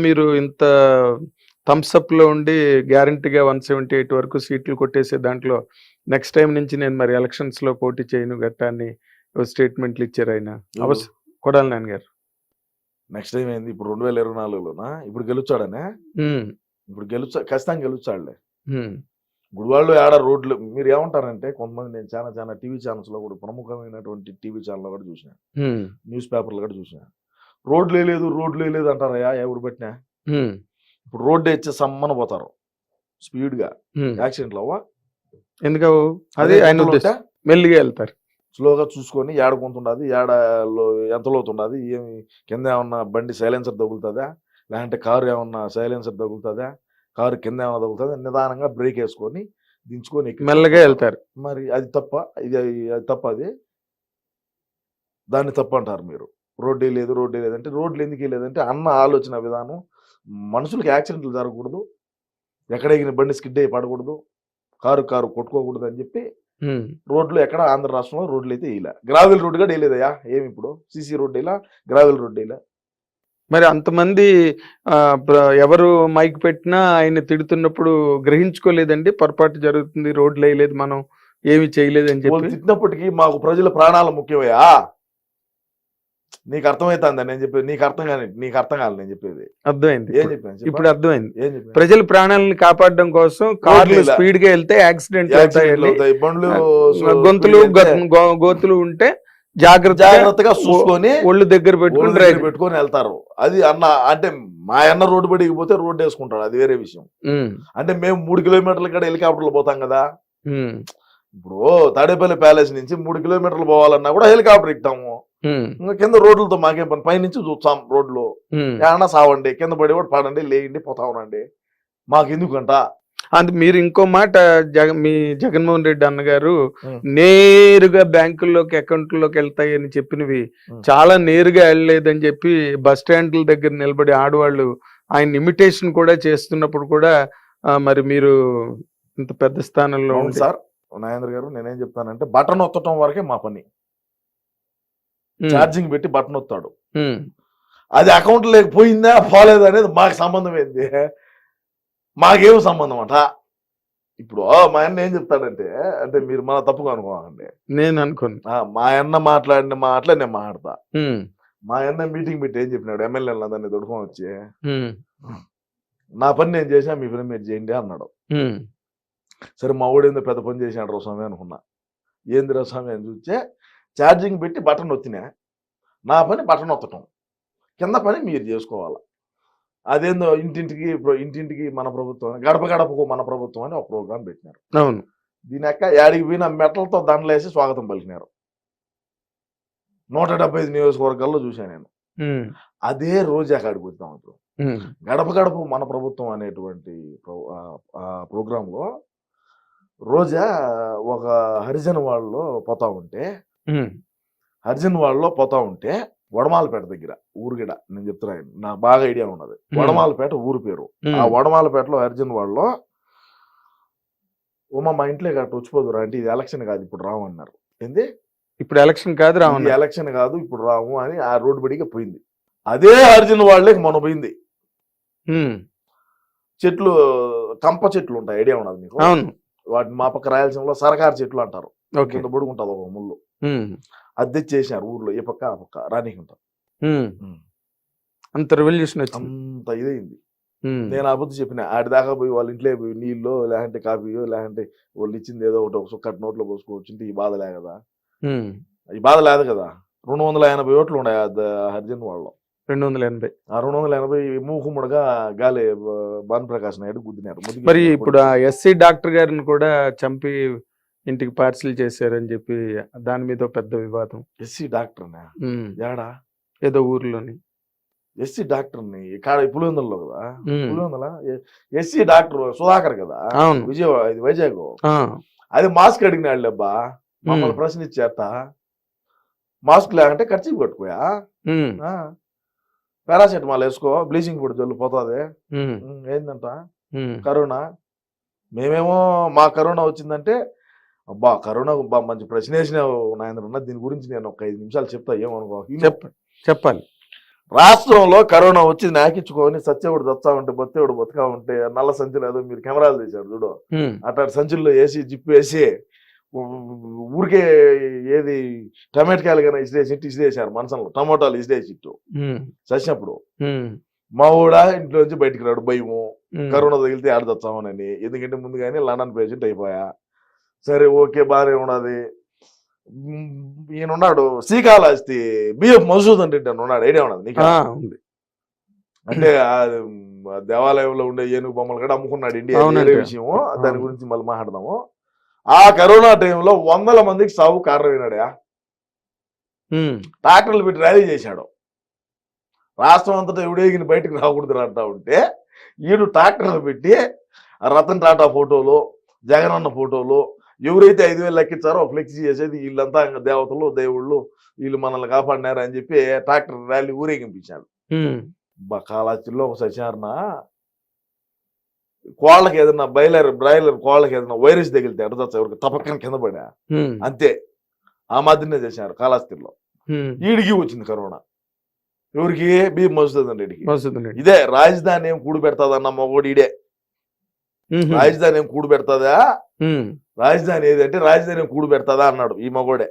మీరు ఇంత థమ్స్అప్ లో ఉండి గ్యారంటీగా 178 వరకు సీట్లు కొట్టేసే దాంట్లో నెక్స్ట్ టైం నుంచి నేను మరి ఎలక్షన్స్ లో పోటీ చేయను గట్టాన్ని స్టేట్మెంట్లు ఇచ్చారు ఆయన కొడాలి నాని గారు. నెక్స్ట్ టైం ఏంది ఇప్పుడు 2024లోనా ఇప్పుడు గెలుచాడనే, ఇప్పుడు ఖచ్చితంగా గెలుచాడులే. ఇప్పుడు వాళ్ళు ఏడ రోడ్లు మీరు ఏమంటారంటే కొంతమంది నేను చాలా టీవీ ఛానల్స్ లో కూడా ప్రముఖమైనటువంటి టీవీ ఛానల్ కూడా చూసిన, న్యూస్ పేపర్లు కూడా చూసిన, రోడ్లే లేదు అంటారయ్యా ఎవరు పెట్టినా. ఇప్పుడు రోడ్డు ఇచ్చే సమ్మన పోతారు స్పీడ్ గా, యాక్సిడెంట్లు అవ్వా ఎందుకు అది ఆయన ఉద్దేశం, మెల్లిగా వెళ్తారు స్లోగా చూసుకొని ఏడ కొంతుండదు, ఏడలో ఎంత లోతుండదు, ఏమి కింద ఏమన్నా బండి సైలెన్సర్ తగులుతుందా, లేదంటే కారు ఏమన్నా సైలెన్సర్ తగులుతుందా, కారు కింద ఏమన్నా తగులుతుందా, నిదానంగా బ్రేక్ వేసుకొని దించుకొని మెల్లగా వెళ్తారు. మరి అది తప్ప, అది తప్ప, అది దాన్ని తప్పు అంటారు మీరు. రోడ్డే లేదంటే రోడ్లు ఎందుకు లేదంటే అన్న ఆలోచన విధానం, మనుషులకి యాక్సిడెంట్లు జరగకూడదు, ఎక్కడ ఎగిన బండి స్కిడ్ అయ్యి పడకూడదు, కారు కొట్టుకోకూడదు అని చెప్పి రోడ్లు ఎక్కడ ఆంధ్ర రాష్ట్రంలో రోడ్లు అయితే ఇలా గ్రావెల్ రోడ్ కూడా వేయలేదయా. ఏమి ఇప్పుడు సిసి రోడ్ ఇలా గ్రావెల్ రోడ్ ఇలా. మరి అంతమంది ఎవరు మైక్ పెట్టినా ఆయన తిడుతున్నప్పుడు గ్రహించుకోలేదండి, పొరపాటు జరుగుతుంది, రోడ్లు వేయలేదు, మనం ఏమి చేయలేదు అని చెప్పి తిట్టినప్పటికీ మాకు ప్రజల ప్రాణాలు ముఖ్యమయ్యా. నీకు అర్థమవుతుందా నేను చెప్పేది? నీకు అర్థం కాదు నేను చెప్పేది. అర్థమైంది, ఏం చెప్పాను ఇప్పుడు అర్థమైంది. ప్రజల ప్రాణాలను కాపాడడం కోసం కార్లు స్పీడ్ గా వెళ్తే యాక్సిడెంట్ అవుతాయి, బండ్లు గోతులు ఉంటే జాగ్రత్తగా చూసుకొని ఒళ్ళు దగ్గర పెట్టుకొని వెళ్తారు. అది అన్న అంటే మా అన్న రోడ్డు పడిపోతే రోడ్డు వేసుకుంటాడు, అది వేరే విషయం. అంటే మేము 3 కిలోమీటర్ల కూడా హెలికాప్టర్లు పోతాం కదా. ఇప్పుడు తాడేపల్లి ప్యాలెస్ నుంచి 3 కిలోమీటర్లు పోవాలన్నా కూడా హెలికాప్టర్ ఎక్కుతాము. ఇంకా కింద రోడ్లతో మాకేం పని, పైనుంచి చూస్తాం రోడ్లు, ఏమన్నా సావండి, కింద పడి కూడా పడండి, లేయండి, పోతా ఉండండి, మాకు ఎందుకంట. అది మీరు ఇంకో మాట మీ జగన్మోహన్ రెడ్డి అన్నగారు నేరుగా బ్యాంకుల్లోకి అకౌంట్లోకి వెళ్తాయని చెప్పినవి చాలా నేరుగా వెళ్ళలేదని చెప్పి బస్ స్టాండ్ల దగ్గర నిలబడి ఆడవాళ్ళు ఆయన ఇమిటేషన్ కూడా చేస్తున్నప్పుడు కూడా మరి మీరు ఇంత పెద్ద స్థానంలో సార్ నాగేంద్ర గారు, నేనేం చెప్తానంటే బటన్ ఒత్తటం వరకే మా పని. ఛార్జింగ్ పెట్టి బటన్ ఒత్తాడు, అది అకౌంట్ లేకపోయిందా పోలేదా అనేది మాకు సంబంధం ఏంది, మాకేం సంబంధం అంట. ఇప్పుడు మా అన్న ఏం చెప్తాడంటే, అంటే మీరు మన తప్పుగా అనుకోవాలండి, నేను అనుకోను, మా అన్న మాట్లాడిన మాటలే నేను మాట్లాడతా. మా అన్న మీటింగ్ పెట్టి ఏం చెప్పినాడు, ఎమ్మెల్యేలు దాన్ని దొడుకొని వచ్చి, నా పని నేను చేసా, మీ పని మీరు చేయండి అన్నాడు. సరే మా ఊడు ఏందో పెద్ద పని చేసినాడు రా స్వామి అనుకున్నా. ఏంది రా స్వామి అని చూస్తే ఛార్జింగ్ పెట్టి బటన్ ఒత్తినా, నా పని బటన్ ఒత్తటం, కింద పని మీరు చేసుకోవాలి. అదేందో ఇంటింటికి మన ప్రభుత్వం, గడప గడపకు మన ప్రభుత్వం అని ఒక ప్రోగ్రాం పెట్టినారు. అవును, దీని యొక్క యాడికి పోయిన మెటలతో దండలేసి స్వాగతం పలికినారు. 175 నియోజకవర్గాల్లో చూశాను నేను. అదే రోజు అక్కడికి వద్దాం. ఇప్పుడు గడప గడప మన ప్రభుత్వం అనేటువంటి ప్రోగ్రాంలో రోజా ఒక హరిజన్ వాళ్ళలో పోతా ఉంటే వడమాలపేట దగ్గర ఊరుగిడ, నేను చెప్తున్నా నాకు బాగా ఐడియా ఉన్నది, వడమాలపేట ఊరు పేరు. ఆ వడమాలపేటలో హరిజన్ వాళ్ళలో మా ఇంట్లో గట్ట వచ్చిపోదురా అంటే, ఇది ఎలక్షన్ కాదు ఇప్పుడు రాము అన్నారు. ఏంది ఇప్పుడు ఎలక్షన్ కాదు రాము, ఎలక్షన్ కాదు ఇప్పుడు రాము అని ఆ రోడ్డు బడిగా పోయింది. అదే హరిజన్ వాళ్ళకి మొన్న పోయింది. చెట్లు, కంప చెట్లు ఉంటాయి, ఐడియా ఉన్నది మీకు? వాటిని మా పక్క రాయలసీమలో సరకారు చెట్లు అంటారు. కింద బొడుగుంటది ఒక ముళ్ళు, అది తెచ్చేసినారు ఊర్లో, ఏ పక్క ఆ పక్క రానికుంటారు. అంత రెవల్యూషన్ అంత ఇదైంది. నేను ఆ బుద్ధి చెప్పిన, ఆడి దాకా పోయి వాళ్ళ ఇంట్లో పోయి నీళ్ళు లేదంటే కాఫీయో లేదంటే వాళ్ళు ఇచ్చింది ఏదో ఒకటి ఒక సుక్కటి నోట్లో పోసుకోవచ్చు, ఈ బాధ లే కదా, ఈ బాధ లేదు కదా. 280 ఓట్లు ఉన్నాయి హరిజన్ వాళ్ళు, 280. ఆ 280 మూకుముడుగా గాలి భానుప్రకాష్ నాయుడు గుద్దినారు. మరి ఇప్పుడు ఆ ఎస్సీ డాక్టర్ గారిని కూడా చంపి ఇంటికి పార్సిల్ చేశారని చెప్పి దాని మీద పెద్ద వివాదం. ఎస్సీ డాక్టర్ ఏడా ఏదో ఊర్లోని ఎస్సీ డాక్టర్ని ఇక్కడ పులివెందులలో కదా, పులివెందుల ఎస్సీ డాక్టర్ సుధాకర్ కదా, అవును. విజయవాడ ఇది వైజాగ్. అది మాస్క్ అడిగినాడు అబ్బా, మమ్మల్ని ప్రశ్న ఇచ్చేట మాస్క్ లేకంటే ఖర్చు కొట్టుకోయా, పారాసెటమాల్ వేసుకో, బ్లీచింగ్ పౌడర్ జల్లు పోతుంది. ఏందంట కరోనా, మేమేమో మా కరోనా వచ్చిందంటే అబ్బా కరోనా మంచి ప్రశ్న వేసినావు నాయన, దీని గురించి నేను ఒక 5 నిమిషాలు చెప్తా, ఏమనుకో చెప్పాలి. రాష్ట్రంలో కరోనా వచ్చి నాకించుకొని సత్యవుడు దత్తా ఉంటే బొత్తేవుడు బతుకా ఉంటే నల్ల సంచులు ఏదో మీరు కెమెరాలు తీశారు చూడు, అట్లా సంచుల్లో వేసి జిప్పు వేసి ఊరికే ఏది టమాటకాయలు కానీ ఇసిరేసారు మనసంలో, టమోటాలు ఇసిరేసి ఇట్టు చచ్చినప్పుడు మా ఊడ ఇంట్లోంచి బయటికి రాడు భయము, కరోనా తగిలితే ఆడదచ్చామని. ఎందుకంటే ముందుగానే లండన్ పేషెంట్ అయిపోయా. సరే ఓకే బాగానే ఉన్నది. ఈయన ఉన్నాడు శ్రీకాళహస్తి బిఎఫ్ మధుసూదన్ రెడ్డి అని ఉన్నాడు, ఐడియా ఉన్నది నీకు? అంటే దేవాలయంలో ఉండే ఏనుగు బొమ్మలు కూడా అమ్ముకున్నాడు ఇండియా, వేరే విషయము, దాని గురించి మళ్ళీ మాట్లాడదాము. ఆ కరోనా టైంలో 100 మందికి సాగు కారణమైనాడా, ట్రాక్టర్లు పెట్టి ర్యాలీ చేశాడు. రాష్ట్రం అంతటా ఎవడేగిన బయటకు రాకూడదు అంటా ఉంటే ఈడు ట్రాక్టర్లు పెట్టి రతన్ టాటా ఫోటోలు, జగనన్న ఫోటోలు, ఎవరైతే 5,000 లెక్కించారో ఫ్లెక్సీ చేసేది వీళ్ళంతా ఇంకా దేవతలు దేవుళ్ళు, వీళ్ళు మనల్ని కాపాడినారు అని చెప్పి ట్రాక్టర్ ర్యాలీ ఊరేగింపించాడు. కాళహస్తిలో ఒక సత్యనారాయణ కోళ్ళకి ఏదన్నా బ్రాయిలర్ కోళ్ళకి ఏదైనా వైరస్ తగిలితే ఎడదచ్చ ఎవరికి తపక్కన కింద పడా అంతే, ఆ మాదిరినే చేశారు కాళహస్తిలో. ఈడికి వచ్చింది కరోనా, ఎవరికి బి మధుసూదన్ రెడ్డికి. ఇదే రాజధాని ఏం కూడు పెడతాదన్న మగోడు ఈడే, రాజధాని ఏం కూడు పెడతాదా, రాజధాని ఏదంటే రాజధాని ఏం కూడు పెడతాదా అన్నాడు ఈ మగోడే,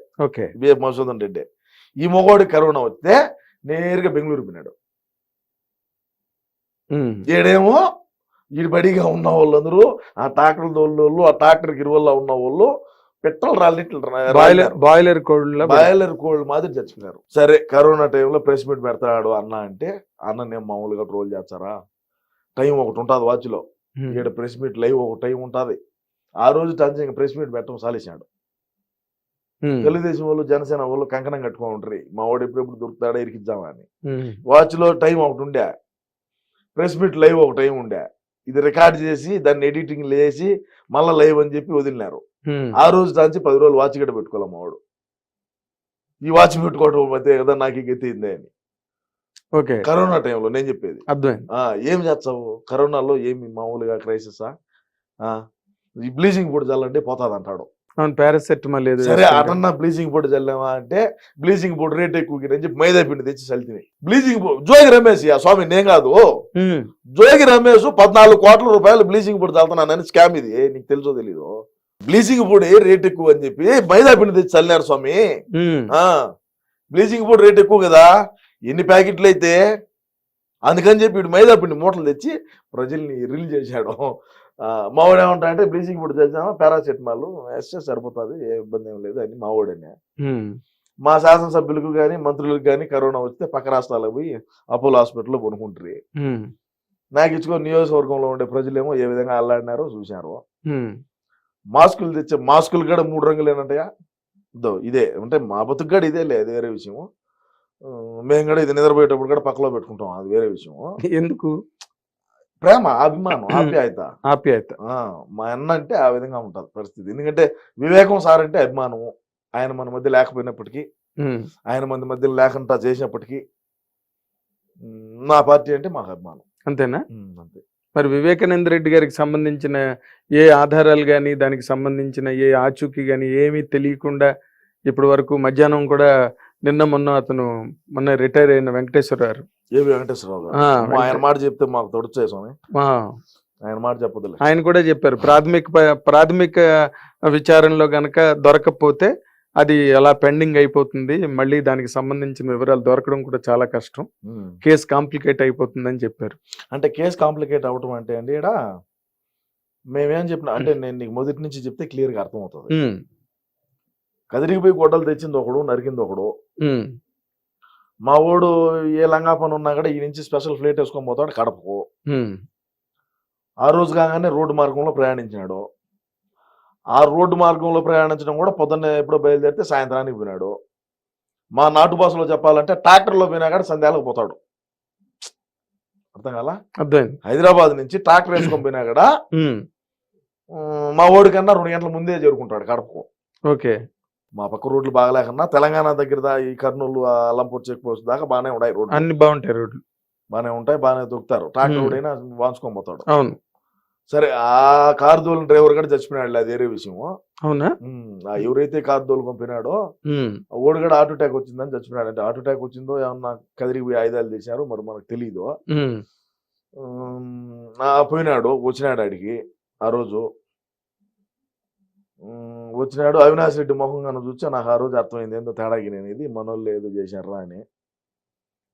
బిఎఫ్ మధుసూదన్ రెడ్డి. ఈ మగోడి కరోనా వస్తే నేరుగా బెంగళూరు పోయినాడు. ఈడేమో ఈ బడిగా ఉన్న వాళ్ళందరూ ఆ ట్రాక్టర్ తోళ్ళు, ఆ ట్రాక్టర్ గిరువల్లో ఉన్న వాళ్ళు పెట్రోల్ బాయిలర్ కోళ్ళు మాదిరి చచ్చిపోయినారు. సరే కరోనా టైంలో ప్రెస్ మీట్ పెడతాడు అన్న అంటే, అన్న నేను మామూలుగా ట్రోల్ చేస్తారా, టైం ఒకటి ఉంటుంది వాచ్లో, ఇక్కడ ప్రెస్ మీట్ లైవ్ ఒక టైం ఉంటుంది. ఆ రోజు టంచి ప్రెస్ మీట్ పెట్టడం సాలేసాడు. తెలుగుదేశం వాళ్ళు జనసేన వాళ్ళు కంకణం కట్టుకొని ఉంటారు, మా వాడు ఎప్పుడెప్పుడు దొరుకుతాడా ఇరికిద్దామా అని. వాచ్లో టైం ఒకటి ఉండే, ప్రెస్ మీట్ లైవ్ ఒక టైం ఉండే, ఇది రికార్డ్ చేసి దాన్ని ఎడిటింగ్ చేసి మళ్ళీ లైవ్ అని చెప్పి వదిలినారు. ఆ రోజు దాంచి 10 రోజులు వాచ్ గడ్డ పెట్టుకోవాలి మా వాడు. ఈ వాచ్ పెట్టుకోవడం మధ్య కదా నాకు గెత్తిందే అని. ఓకే, కరోనా టైంలో నేను చెప్పేది అర్థమైంది. ఏం చేస్తావు కరోనాలో, ఏమి మామూలుగా క్రైసిసా, ఈ బ్లీచింగ్ పౌడర్ చల్లంటే పోతాది అంటాడు. పారాసెటమాల్ లేదు, సరే అటన్నా బ్లీచింగ్ పౌడర్ చల్లామా అంటే బ్లీచింగ్ పౌడర్ రేట్ ఎక్కువ అని చెప్పి మైదా పిండి తెచ్చి చల్లినాయి. బ్లీచింగ్ పౌడర్ జోగి రమేష్ స్వామి నేను కాదు, జోగి రమేష్ 14 కోట్ల రూపాయలు బ్లీచింగ్ పౌడర్ చల్లుతున్నానని స్కామ్. ఇది నీకు తెలుసో తెలీదు? బ్లీచింగ్ పౌడర్ రేట్ ఎక్కువ అని చెప్పి మైదా పిండి తెచ్చి చల్లినారు స్వామి. బ్లీచింగ్ పౌడర్ రేట్ ఎక్కువ కదా, ఎన్ని ప్యాకెట్లు అయితే, అందుకని చెప్పి ఇటు మైదా పిండి మూటలు తెచ్చి ప్రజల్ని రిల్ చేశాడు. మావాడు ఏమంటా అంటే బ్లీచింగ్ పౌడర్ చేద్దామా, పారాసెటమాల్ వేస్తే సరిపోతుంది, ఏ ఇబ్బంది ఏం లేదు అని మావాడనే. మా శాసనసభ్యులకు కానీ మంత్రులకు కానీ కరోనా వస్తే పక్క రాష్ట్రాలకు పోయి అపోలో హాస్పిటల్లో కొనుక్కుంటారు. నాకు ఇచ్చుకొని నియోజకవర్గంలో ఉండే ప్రజలేమో ఏ విధంగా అల్లాడినారో చూశారు. మాస్కులు తెచ్చే మాస్కులు కూడా 3 రంగులు ఏంటంటయా, ఇదే అంటే మా బతుకు కూడా ఇదే లేదు, వేరే విషయము. మేము కూడా ఇది నిద్రపోయేటప్పుడు కూడా పక్కలో పెట్టుకుంటాం, అది వేరే విషయము. ఎందుకు? ప్రేమ, అభిమానం, ఆప్యాయత. మా అన్న అంటే ఆ విధంగా ఉంటుంది పరిస్థితి. ఎందుకంటే వివేకం సార్ అంటే అభిమానము, ఆయన మన మధ్య లేకపోయినప్పటికీ, ఆయన మన మధ్య లేకుండా చేసినప్పటికీ నా పార్టీ అంటే మాకు అభిమానం. అంతేనా? అంతే. మరి వివేకానంద రెడ్డి గారికి సంబంధించిన ఏ ఆధారాలు కానీ, దానికి సంబంధించిన ఏ ఆచూకీ కానీ ఏమీ తెలియకుండా ఇప్పటి వరకు మధ్యాహ్నం కూడా మొన్న రిటైర్ అయిన వెంకటేశ్వరరావు, ఆయన మాట చెప్తే మాకు తొడుచే స్వామి, ఆయన మాట చెప్పదు. ఆయన కూడా చెప్పారు ప్రాథమిక విచారణలో గనక దొరకకపోతే అది అలా పెండింగ్ అయిపోతుంది, మళ్ళీ దానికి సంబంధించిన వివరాలు దొరకడం కూడా చాలా కష్టం, కేసు కాంప్లికేట్ అయిపోతుంది అని చెప్పారు. అంటే కేసు కాంప్లికేట్ అవటం అంటే అండి ఇక్కడ మేమేం చెప్పినా అంటే నేను నీకు మొదటి నుంచి చెప్తే క్లియర్ గా అర్థమవుతుంది. కదిరిగిపోయి గొడ్డలు తెచ్చింది ఒకడు, నరికింది ఒకడు. మా వాడు ఏ లంగా పని ఉన్నా కూడా ఈ నుంచి స్పెషల్ ఫ్లైట్ వేసుకొని పోతాడు కడపకు. ఆ రోజు కాగానే రోడ్డు మార్గంలో ప్రయాణించినాడు. ఆ రోడ్డు మార్గంలో ప్రయాణించడం కూడా పొద్దున్నే ఎప్పుడో బయలుదేరితే సాయంత్రానికి పోయినాడు. మా నాటు భాషలో చెప్పాలంటే ట్రాక్టర్లో పోయినా కూడా సంధ్యాలకు పోతాడు. అర్థం కాలా? అర్థమైంది. హైదరాబాద్ నుంచి ట్రాక్టర్ వేసుకొని పోయినా కూడా మా ఓడి కన్నా 2 గంటల ముందే చేరుకుంటాడు కడపకు. ఓకే. మా పక్క రోడ్లు బాగలేకన్నా తెలంగాణ దగ్గర ఈ కర్నూలు అల్లంపూర్ చెక్ పోస్ట్ దాకా బాగానే ఉన్నాయి రోడ్లు, అన్ని బాగుంటాయి రోడ్లు, బాగానే ఉంటాయి, బాగానే దొక్కుతారు. ట్రాక్టర్ రోడైనా వాంచుకొని పోతాడు. అవును. సరే, ఆ కారు దోలిన డ్రైవర్ కూడా చచ్చిపోయినాడు, అది వేరే విషయం. అవునా? ఎవరైతే కారు దోలుకొని పోయినాడో ఓడి కూడా హార్ట్ అటాక్ వచ్చిందని చచ్చిపోయినాడు. అంటే హార్ట్ అటాక్ వచ్చిందో ఏమన్నా కదిరిపోయి ఆయుధాలు తీశారు, మరి మనకు తెలియదు. పోయినాడు, వచ్చినాడు ఆడికి ఆ రోజు. వచ్చినాడు, అవినాష్ రెడ్డి మొహంగా చూస్తే నాకు ఆ రోజు అర్థమైంది ఏందో తేడాకి నేను ఇది మనోళ్ళు ఏదో చేశారా అని.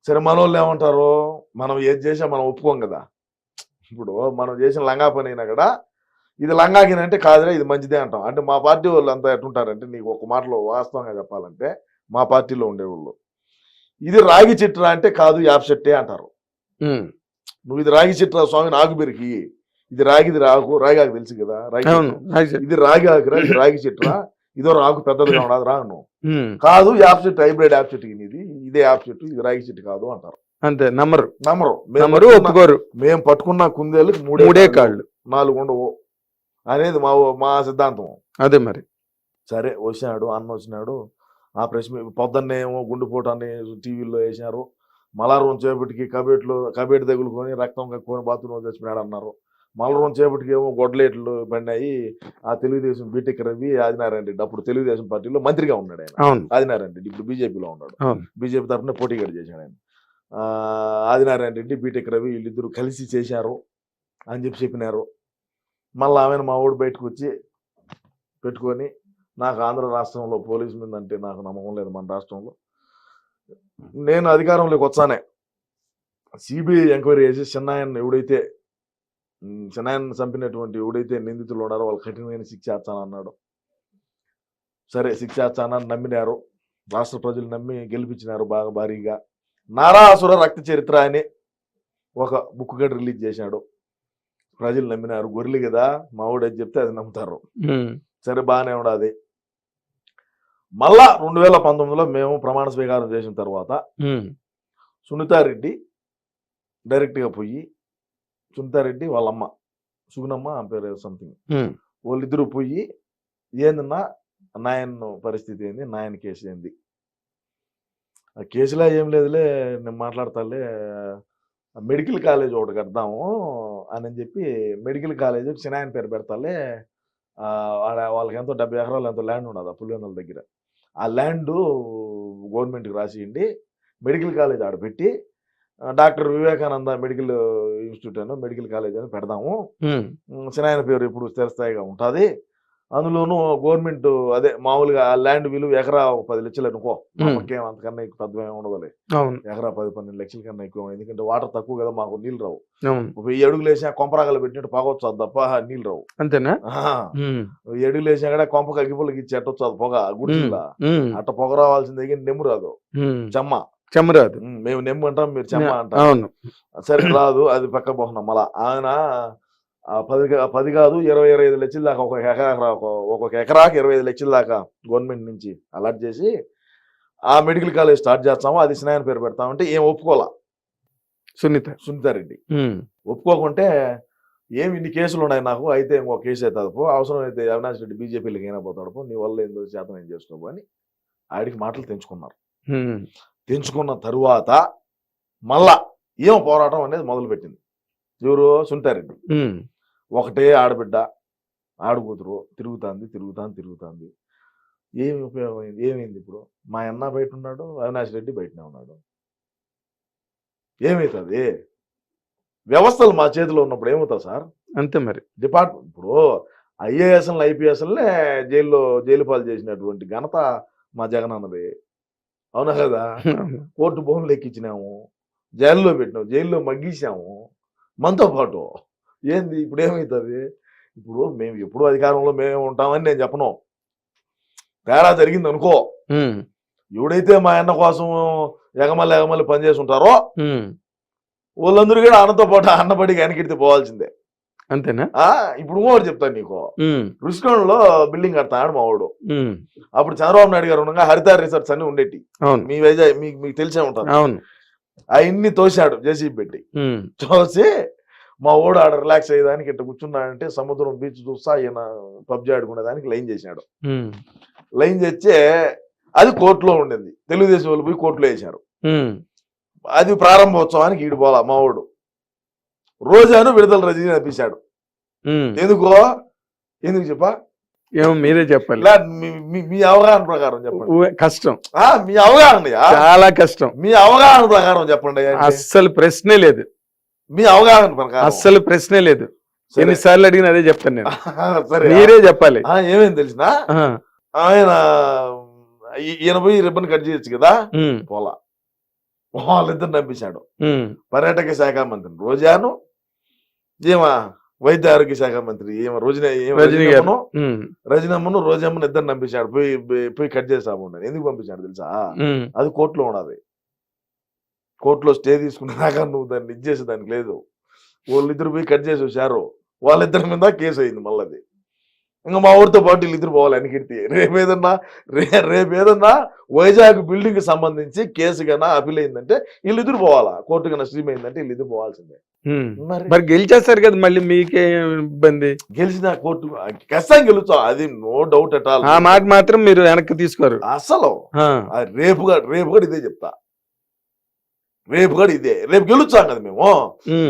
సరే, మనోళ్ళు ఏమంటారు, మనం ఏది చేసా మనం ఒప్పుకోం కదా. ఇప్పుడు మనం చేసిన లంగా పని అయినా కూడా ఇది లంగాకినంటే కాదురా ఇది మంచిదే అంటాం. అంటే మా పార్టీ వాళ్ళు అంతా ఎట్టుంటారంటే, నీకు ఒక మాటలో వాస్తవంగా చెప్పాలంటే మా పార్టీలో ఉండేవాళ్ళు ఇది రాగి చెట్టురా అంటే కాదు యాప్ చెట్టే అంటారు. నువ్వు ఇది రాగి చెట్టురా స్వామి నాకు బెరికి, ఇది రాగిది రాకు, రాగి ఆకు తెలుసు కదా, రాగి ఇది రాగి ఆకురా, ఇది రాగి చెట్టురా, ఇదో రాకు పెద్దదిగా ఉండదు రా నువ్వు కాదు, యాప్ చెట్టు హైబ్రిడ్ యాప్ చెట్టు ఇది, ఇదే యాప్ చెట్టు, ఇది రాగి చెట్టు కాదు అంటారు. అంతే, నమ్మరు, ఒప్పుకోరు. మేము పట్టుకున్న కుందేళ్ళకి 3 కాళ్ళు 4 ఉండవు అనేది మా సిద్ధాంతం. అదే మరి. సరే, వచ్చినాడు అన్న, వచ్చినాడు. ఆ ప్రెస్ పొద్దున్నే ఏమో గుండెపోటాన్ని టీవీలో వేసినారు. మళ్ళా 2 చేపటికి కబేట్ తగులుకొని రక్తం కక్కుని బాత్రూంలో చచ్చిపోయాడు అన్నారు. మళ్ళీ 2 చేపటికి ఏమో గొడ్డలేట్లు పడినాయి. ఆ తెలుగుదేశం బీటెక్ రవి ఆదినారాయణ రెడ్డి అప్పుడు తెలుగుదేశం పార్టీలో మంత్రిగా ఉన్నాడు ఆయన. ఆదినారాయణ రెడ్డి ఇప్పుడు బీజేపీలో ఉన్నాడు, బీజేపీ తరఫున పోటీగా చేశాడు ఆయన. ఆదినారాయణ రెడ్డి బీటెక్ రవి వీళ్ళిద్దరు కలిసి చేశారు అని చెప్పినారు. మళ్ళీ ఆమెను మా ఊడు బయటకు వచ్చి పెట్టుకొని, నాకు ఆంధ్ర రాష్ట్రంలో పోలీసు మీద అంటే నాకు నమ్మకం లేదు, మన రాష్ట్రంలో నేను అధికారంలోకి వచ్చానే సిబిఐ ఎంక్వైరీ చేసి చిన్నాయన్ని చంపినటువంటి ఎవడైతే నిందితులు ఉన్నారో వాళ్ళు కఠినమైన శిక్ష చేస్తానన్నాడు. సరే, శిక్ష చేస్తానని నమ్మినారు, రాష్ట్ర ప్రజలు నమ్మి గెలిపించినారు బాగా భారీగా. నారాసుర రక్త చరిత్ర అని ఒక బుక్ గడ్ రిలీజ్ చేశాడు, ప్రజలు నమ్మినారు. గొర్రెలు కదా, మా ఊడు అది చెప్తే అది నమ్ముతారు. సరే, బాగానే ఉండదు. మళ్ళా 2019లో మేము ప్రమాణ స్వీకారం చేసిన తర్వాత సునీతారెడ్డి డైరెక్ట్గా పోయి, సునీతారెడ్డి వాళ్ళమ్మ సుగుణమ్మ పేరు సంథింగ్, వాళ్ళిద్దరూ పోయి ఏందన్నా నాయన పరిస్థితి ఏంది, నాయన కేసు ఏంది, ఆ కేసులో ఏం లేదులే నేను మాట్లాడతాలే, మెడికల్ కాలేజ్ ఒకటి కడదాము అని చెప్పి మెడికల్ కాలేజ్ చిన్నాయన పేరు పెడతాలే, వాళ్ళకి ఎంతో 70 ఎకరాలు ఎంతో ల్యాండ్ ఉండదు ఆ పులివెందుల దగ్గర. ఆ ల్యాండ్ గవర్నమెంట్కి రాసియండి, మెడికల్ కాలేజ్ ఆడ పెట్టి డాక్టర్ వివేకానంద మెడికల్ ఇన్స్టిట్యూట్ అని మెడికల్ కాలేజ్ అని పెడదాము, చిన్నాయన పేరు ఇప్పుడు స్థిరస్థాయిగా ఉంటుంది. అందులోనూ గవర్నమెంట్ అదే మామూలుగా ఆ ల్యాండ్ విలువ ఎకరా 10 లక్షలు అనుకో, మనకేం అంతకన్నా ఎక్కువ పెద్దగా ఉండదులే, ఎకరా 10-12 లక్షల కన్నా ఎక్కువ, ఎందుకంటే వాటర్ తక్కువ కదా, మాకు నీళ్ళు రావు. 1000 అడుగులు వేసినా కొంపరాగలు పెట్టినట్టు పొగవచ్చు తప్ప నీళ్ళు రావు. అంతేనా? 1000 అడుగులు వేసినా కూడా కొంపకు అగ్గిపుల్లకి ఇచ్చి ఎట్టొచ్చు అది పొగ గుడిలా, అట్ట పొగ రావాల్సిందే కానీ నెమ్ము రాదు, చెమ్మ రాదు. మేము నెమ్ము అంటాం, మీరు చెమ్మ అంటాం. సరే, రాదు, అది పక్క పోతున్నాం. మళ్ళా ఆయన 10 కాదు 20-25 లక్షల దాకా ఒక్కొక్క ఎకరాకి 25 లక్షల దాకా గవర్నమెంట్ నుంచి అలాట్ చేసి ఆ మెడికల్ కాలేజ్ స్టార్ట్ చేస్తాము, అది చిన్నాయన పేరు పెడతామంటే ఏం ఒప్పుకోవాలా సునీతారెడ్డి. ఒప్పుకోకుంటే ఏమి ఇన్ని కేసులు ఉన్నాయి నాకు, అయితే ఇంకో కేసు అవుతుంది పో, అవసరం అయితే అవినాష్ రెడ్డి బీజేపీలోకి అయినా పోతాడు పో, నీ వల్ల ఏందో శాతం ఏం చేసుకోబో అని ఆడికి మాటలు తెంచుకున్నారు. తెంచుకున్న తరువాత మళ్ళా ఏం పోరాటం అనేది మొదలుపెట్టింది ఎవరు, సునీతారెడ్డి. ఒకటే ఆడబిడ్డ ఆడకూతురు తిరుగుతాంది. ఏమి ఉపయోగం అయింది, ఏమైంది? ఇప్పుడు మా అన్న బయట ఉన్నాడు, అవినాష్ రెడ్డి బయటనే ఉన్నాడు, ఏమవుతుంది? వ్యవస్థలు మా చేతిలో ఉన్నప్పుడు ఏమవుతుంది సార్? అంతే మరి. డిపార్ట్మెంట్ ఇప్పుడు ఐఏఎస్ఎల్ ఐపీఎస్ఎల్నే జైలు పాలు చేసినటువంటి ఘనత మా జగన్ అన్నది, అవునా కదా? కోర్టు భూములు ఎక్కించినాము, జైల్లో పెట్టినాము, జైల్లో మగ్గించాము మనతో పాటు. ఏంది ఇప్పుడు ఏమవుతుంది? ఇప్పుడు మేము ఎప్పుడు అధికారంలో మేము ఉంటామని నేను చెప్పను, తేడా జరిగింది అనుకో, ఎవడైతే మా అన్న కోసం ఎగమల్లి పనిచేసి ఉంటారో వాళ్ళందరూ కూడా అన్నతో పాటు అన్నబడికి వెనకెడితే పోవాల్సిందే. అంతేనా? ఇప్పుడు కూడా చెప్తాను నీకు, రుషికొండలో బిల్డింగ్ కడతాడు మా వాడు. అప్పుడు చంద్రబాబు నాయుడు గారు ఉండగా హరిత రిసార్ట్స్ అన్ని ఉండేటి, మీ వైజాగ్ మీకు తెలిసే ఉంటారు. అవన్నీ తోశాడు జేసీబీ పెట్టి. చూసి మా ఓడు ఆడ రిలాక్స్ అయ్యేదానికి ఇట్లా కూర్చున్నాడంటే సముద్రం బీచ్ చూస్తా ఈయన పబ్జి ఆడుకునేదానికి లైన్ చేశాడు. లైన్ చేస్తే అది కోర్టులో ఉండింది. తెలుగుదేశం వాళ్ళు పోయి కోర్టులో వేశారు. అది ప్రారంభోత్సవానికి ఈడు పోలా మా ఓడు. రోజాను విడుదల రజనీ అనిపించాడు. ఎందుకు చెప్పా? ఏమో మీరే చెప్పాలి. మీ అవగాహన ప్రకారం చెప్పండి. కష్టం. మీ అవగాహన చాలా కష్టం. మీ అవగాహన ప్రకారం చెప్పండి. అస్సలు ప్రశ్నే లేదు. మీ అవగాహన ప్రకారం అస్సలు ప్రశ్నే లేదు. ఎన్నిసార్లు అడిగిన అదే చెప్తాను నేను. మీరే చెప్పాలి. ఏమేమి తెలిసిన ఆయన ఈయన పోయి రిబ్బన్ కట్ చేయొచ్చు కదా, పోలా. వాళ్ళిద్దరు పంపించాడు. పర్యాటక శాఖ మంత్రి రోజాను, ఏమా వైద్య ఆరోగ్య శాఖ మంత్రి ఏమో రజనమ్మను రోజమ్మను ఇద్దరు పంపించాడు. పోయి కట్ చేసాము. ఎందుకు పంపించాడు తెలుసా? అది కోర్టులో ఉన్నది. కోర్టులో స్టే తీసుకునేదాకా నువ్వు దాన్ని ఇచ్చేసి దానికి లేదు. వాళ్ళిద్దరు పోయి కట్ చేసి వచ్చారు. వాళ్ళిద్దరి మీద కేసు అయింది. మళ్ళీ ఇంకా మా ఊరితో పాటు వీళ్ళిద్దరు పోవాలి అనికిడితే. రేపేదన్నా వైజాగ్ బిల్డింగ్ కి సంబంధించి కేసు కన్నా అపీల్ అయిందంటే వీళ్ళిద్దరు పోవాలా. కోర్టు కన్నా స్ట్రీమ్ అయిందంటే వీళ్ళిద్దరు పోవాల్సిందే. మరి గెలిచేస్తారు కదా, మళ్ళీ మీకే ఇబ్బంది. గెలిచిన కోర్టు ఖచ్చితంగా గెలుస్తాం, అది నో డౌట్ అట్ ఆల్. ఆ మాట మాత్రం మీరు వెనక్కి తీసుకోరు అసలు. రేపు కూడా ఇదే చెప్తా. రేపు కూడా ఇదే. రేపు గెలుచాం కదా మేము.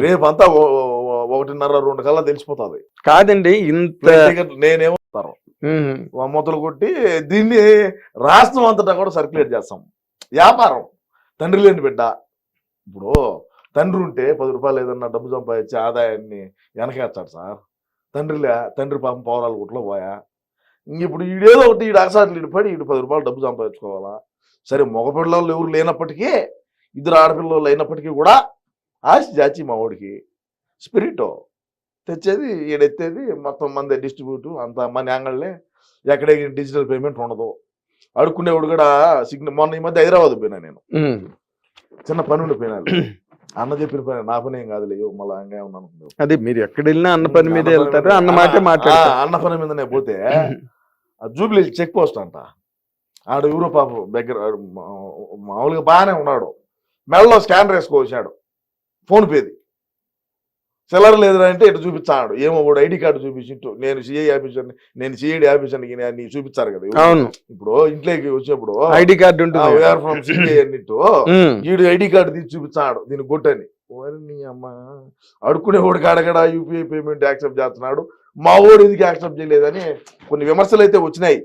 రేపు అంతా 1:30-2 కల్లా తెలిసిపోతుంది. కాదండి, ఇంత నేనేమో మొదలు కొట్టి దీన్ని రాష్ట్రం అంతటా కూడా సర్క్యులేట్ చేస్తాం. వ్యాపారం. తండ్రి లేని బిడ్డ. ఇప్పుడు తండ్రి ఉంటే 10 రూపాయలు ఏదన్నా డబ్బు సంపాదించి ఆదాయాన్ని వెనకేస్తాడు సార్. తండ్రి పాపం పౌరాలు గుట్లో పోయా. ఇప్పుడు ఈడేదో ఒకటి ఈడు అగసాట్లు పడి 10 రూపాయలు డబ్బు సంపాదించుకోవాలా. సరే, మగపిల్లలు ఎవరు లేనప్పటికీ, ఇద్దరు ఆడపిల్లలు అయినప్పటికీ కూడా ఆశ జాచి మా వాడికి స్పిరిట్ తెచ్చేది ఈడెత్తేది మొత్తం మంది డిస్ట్రిబ్యూట్ అంత మన యాంగళ్ళే. ఎక్కడే డిజిటల్ పేమెంట్ ఉండదు. అడుక్కునేవాడు కూడా మొన్న ఈ మధ్య హైదరాబాద్ పోయినా నేను. చిన్న పని ఉండిపోయినా. అన్న చెప్పిన పని నా పని ఏం కాదులే, మళ్ళీ హంగా ఉన్నాను. అదే మీరు ఎక్కడ వెళ్ళినా అన్న పని మీద వెళ్తారు. అన్న మాట మాట్లాడతారు. అన్న పని మీదనే పోతే జూబ్లీ చెక్ పోస్ట్ అంట. ఆడ ఎవరో పాప దగ్గర మామూలుగా బాగానే ఉన్నాడు. మెడలో స్కానర్ వేసుకోవచ్చాడు. ఫోన్ పేది సెలర్ లేదురా అంటే ఇటు చూపించాడు. ఏమో కూడా ఐడి కార్డు చూపించింటూ నేను సిఐ ఆఫీసర్ని, నేను సిఐడి ఆఫీసర్ని చూపించారు కదా. ఇప్పుడు ఇంట్లోకి వచ్చేప్పుడు ఐడి కార్డు ఉంటుంది ఫ్రమ్ సిఐ అన్నిట్టు వీడు ఐడి కార్డు తీసి చూపించాడు. దీన్ని కొట్టని నీ అమ్మ అడుక్కునేవాడు కాడగడ యూపీఐ పేమెంట్ యాక్సెప్ట్ చేస్తున్నాడు. మా ఓడు ఎందుకు యాక్సెప్ట్ చేయలేదని కొన్ని విమర్శలు అయితే వచ్చినాయి.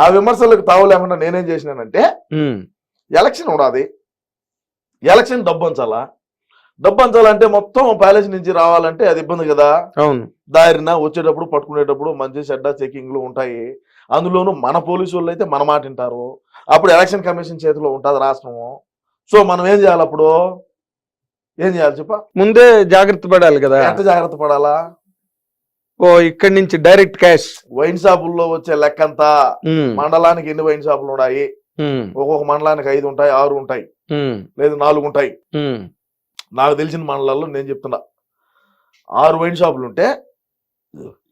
ఆ విమర్శలకు తావులేకుండా నేనేం చేసినానంటే, ఎలక్షన్ ఉండాలి, ఎలక్షన్ డబ్బు అంచాలంటే మొత్తం ప్యాలెస్ నుంచి రావాలంటే అది ఇబ్బంది కదా. అవును. దారిన వచ్చేటప్పుడు పట్టుకునేటప్పుడు మంచి చెడ్డ చెకింగ్లు ఉంటాయి. అందులోనూ మన పోలీసు వాళ్ళు అయితే మన మాట వింటారు. అప్పుడు ఎలక్షన్ కమిషన్ చేతిలో ఉంటుంది రాష్ట్రము. సో మనం ఏం చేయాలి? అప్పుడు ఏం చేయాలి చెప్ప? ముందే జాగ్రత్త పడాలి కదా. ఎంత జాగ్రత్త పడాలా? ఇక్కడి నుంచి డైరెక్ట్ క్యాష్. వైన్ షాపుల్లో వచ్చే లెక్కంతా మండలానికి ఎన్ని వైన్ షాపులు ఉన్నాయి? ఒక్కొక్క మండలానికి 5 ఉంటాయి, 6 ఉంటాయి, లేదు 4 ఉంటాయి. నాకు తెలిసిన మండలాల్లో నేను చెప్తున్నా 6 వైన్ షాపులు ఉంటే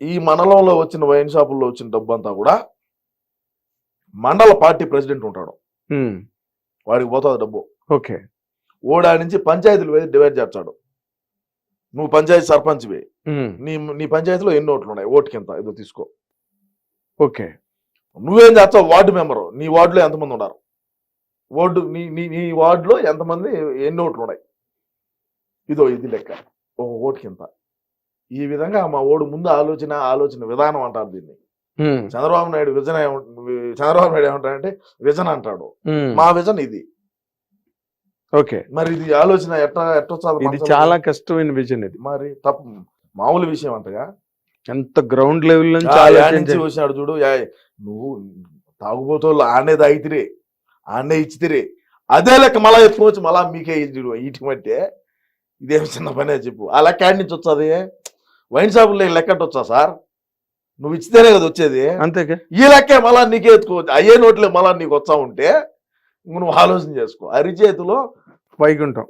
ఈ మండలంలో వచ్చిన వైన్ షాపుల్లో వచ్చిన డబ్బు అంతా కూడా మండల పార్టీ ప్రెసిడెంట్ ఉంటాడు, వాడికి పోతుంది డబ్బు. ఓకే. ఓడా నుంచి పంచాయతీలు వేసి డివైడ్ చేస్తాడు. నువ్వు పంచాయతీ సర్పంచ్వి, నీ పంచాయతీలో ఎన్ని ఓట్లు ఉన్నాయి, ఓటుకి ఎంత ఏదో తీసుకో. ఓకే. నువ్వేం చేస్తావు? వార్డు మెంబరు, నీ వార్డులో ఎంతమంది ఉన్నారు, నీ వార్డులో ఎంతమంది ఎన్ని ఓట్లు ఉన్నాయి, ఇది లెక్క, ఒక ఓటుకి ఎంత. ఈ విధంగా మా ఓడు ముందు ఆలోచన విధానం అంటారు దీన్ని. చంద్రబాబు నాయుడు ఏమంటాడంటే విజన్ అంటాడు. మా విజన్ ఇది. ఓకే. మరి ఇది ఆలోచన ఇది చాలా కష్టమైన విజన్. ఇది మరి తప్పు మామూలు విషయం అంటగా. ఎంత గ్రౌండ్ లెవెల్ నుంచి వచ్చినాడు చూడు. నువ్వు తాగుబోతోళ్ళు ఆనే తాగితిరే, ఆనే ఇచ్చితిరే, అదే లెక్క మళ్ళా ఎత్తుకోవచ్చు, మళ్ళా మీకే ఇటు మట్టే. ఇదేమి చిన్న పనే చెప్పు. ఆ లెక్క యాడ్ నుంచి వచ్చాది? వైన్ షాపుల్లో లెక్క వచ్చా సార్? నువ్వు ఇచ్చితేనే కదా వచ్చేది. అంతేగా. ఈ లెక్కే మళ్ళా నీకే ఎత్తుకోవచ్చు. అయ్యే నోట్లే మళ్ళా నీకు వచ్చా ఉంటే నువ్వు ఆలోచన చేసుకో. అరిచేతిలో వైకుంఠం,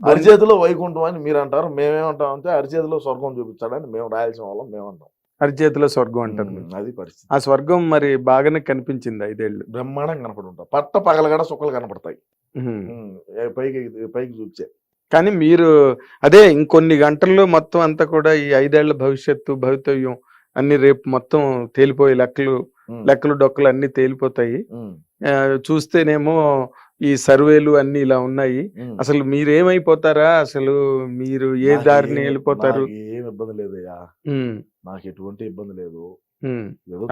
అరిచేతిలో వైకుంఠం అని మీరు అంటారు. మేమేమంటాం అంటే అరిచేతిలో స్వర్గం చూపించాడని మేము రాయాల్సిన వాళ్ళం మేమంటాం. అరిచేతిలో స్వర్గం అంటారు మీరు. అది పరిస్థితి. ఆ స్వర్గం మరి బాగానే కనిపించింది 5 ఏళ్ళు. బ్రహ్మాండంగా కనపడి ఉంటాం. పట్ట పగలగడ సుక్కలు కనపడతాయి. పైకి పైకి చూచే. కానీ మీరు అదే ఇంకొన్ని గంటల్లో మొత్తం అంతా కూడా ఈ 5 ఏళ్ల భవిష్యత్తు భవితవ్యం అన్ని రేపు మొత్తం తేలిపోయి లెక్కలు డొక్కలు అన్ని తేలిపోతాయి. చూస్తేనేమో ఈ సర్వేలు అన్ని ఇలా ఉన్నాయి. అసలు మీరేమైపోతారా, అసలు మీరు ఏ దారిని వెళ్ళిపోతారు? ఏం ఇబ్బంది లేదయ్యా, నాకు ఎటువంటి ఇబ్బంది లేదు.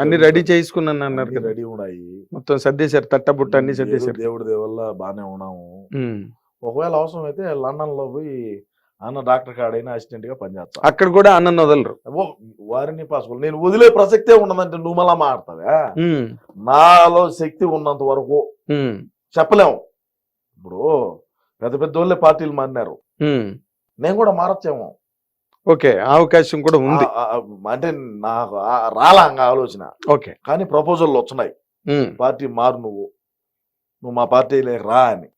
అన్ని రెడీ చేసుకున్నాను అన్నారు కదా, రెడీ ఉన్నాయి, మొత్తం సర్దేశారు, తట్టబుట్ట అన్ని సర్దేశారు. దేవుడి దేవల్ల బానే ఉన్నాము. ఒకవేళ అవసరం అయితే లండన్ లో పోయి అన్న డాక్టర్ కాడైనా అసిస్టెంట్ గా పనిచేస్తా. అక్కడ కూడా అన్న వదలరు, వారిని పాసిబుల్. నేను వదిలే ప్రసక్తే ఉండదంటే నువ్వు మళ్ళా మాడతావా? నాలో శక్తి ఉన్నంత వరకు చెప్పలేము. ఇప్పుడు పెద్ద పెద్ద వాళ్ళే పార్టీలు మారినారు, నేను కూడా మారచ్చేమో. ఓకే, అవకాశం కూడా ఉంది. అంటే నాకు రాలా ఆలోచన. ఓకే, కానీ ప్రపోజల్ వచ్చినాయి, పార్టీ మారు, నువ్వు మా పార్టీలో రా అని.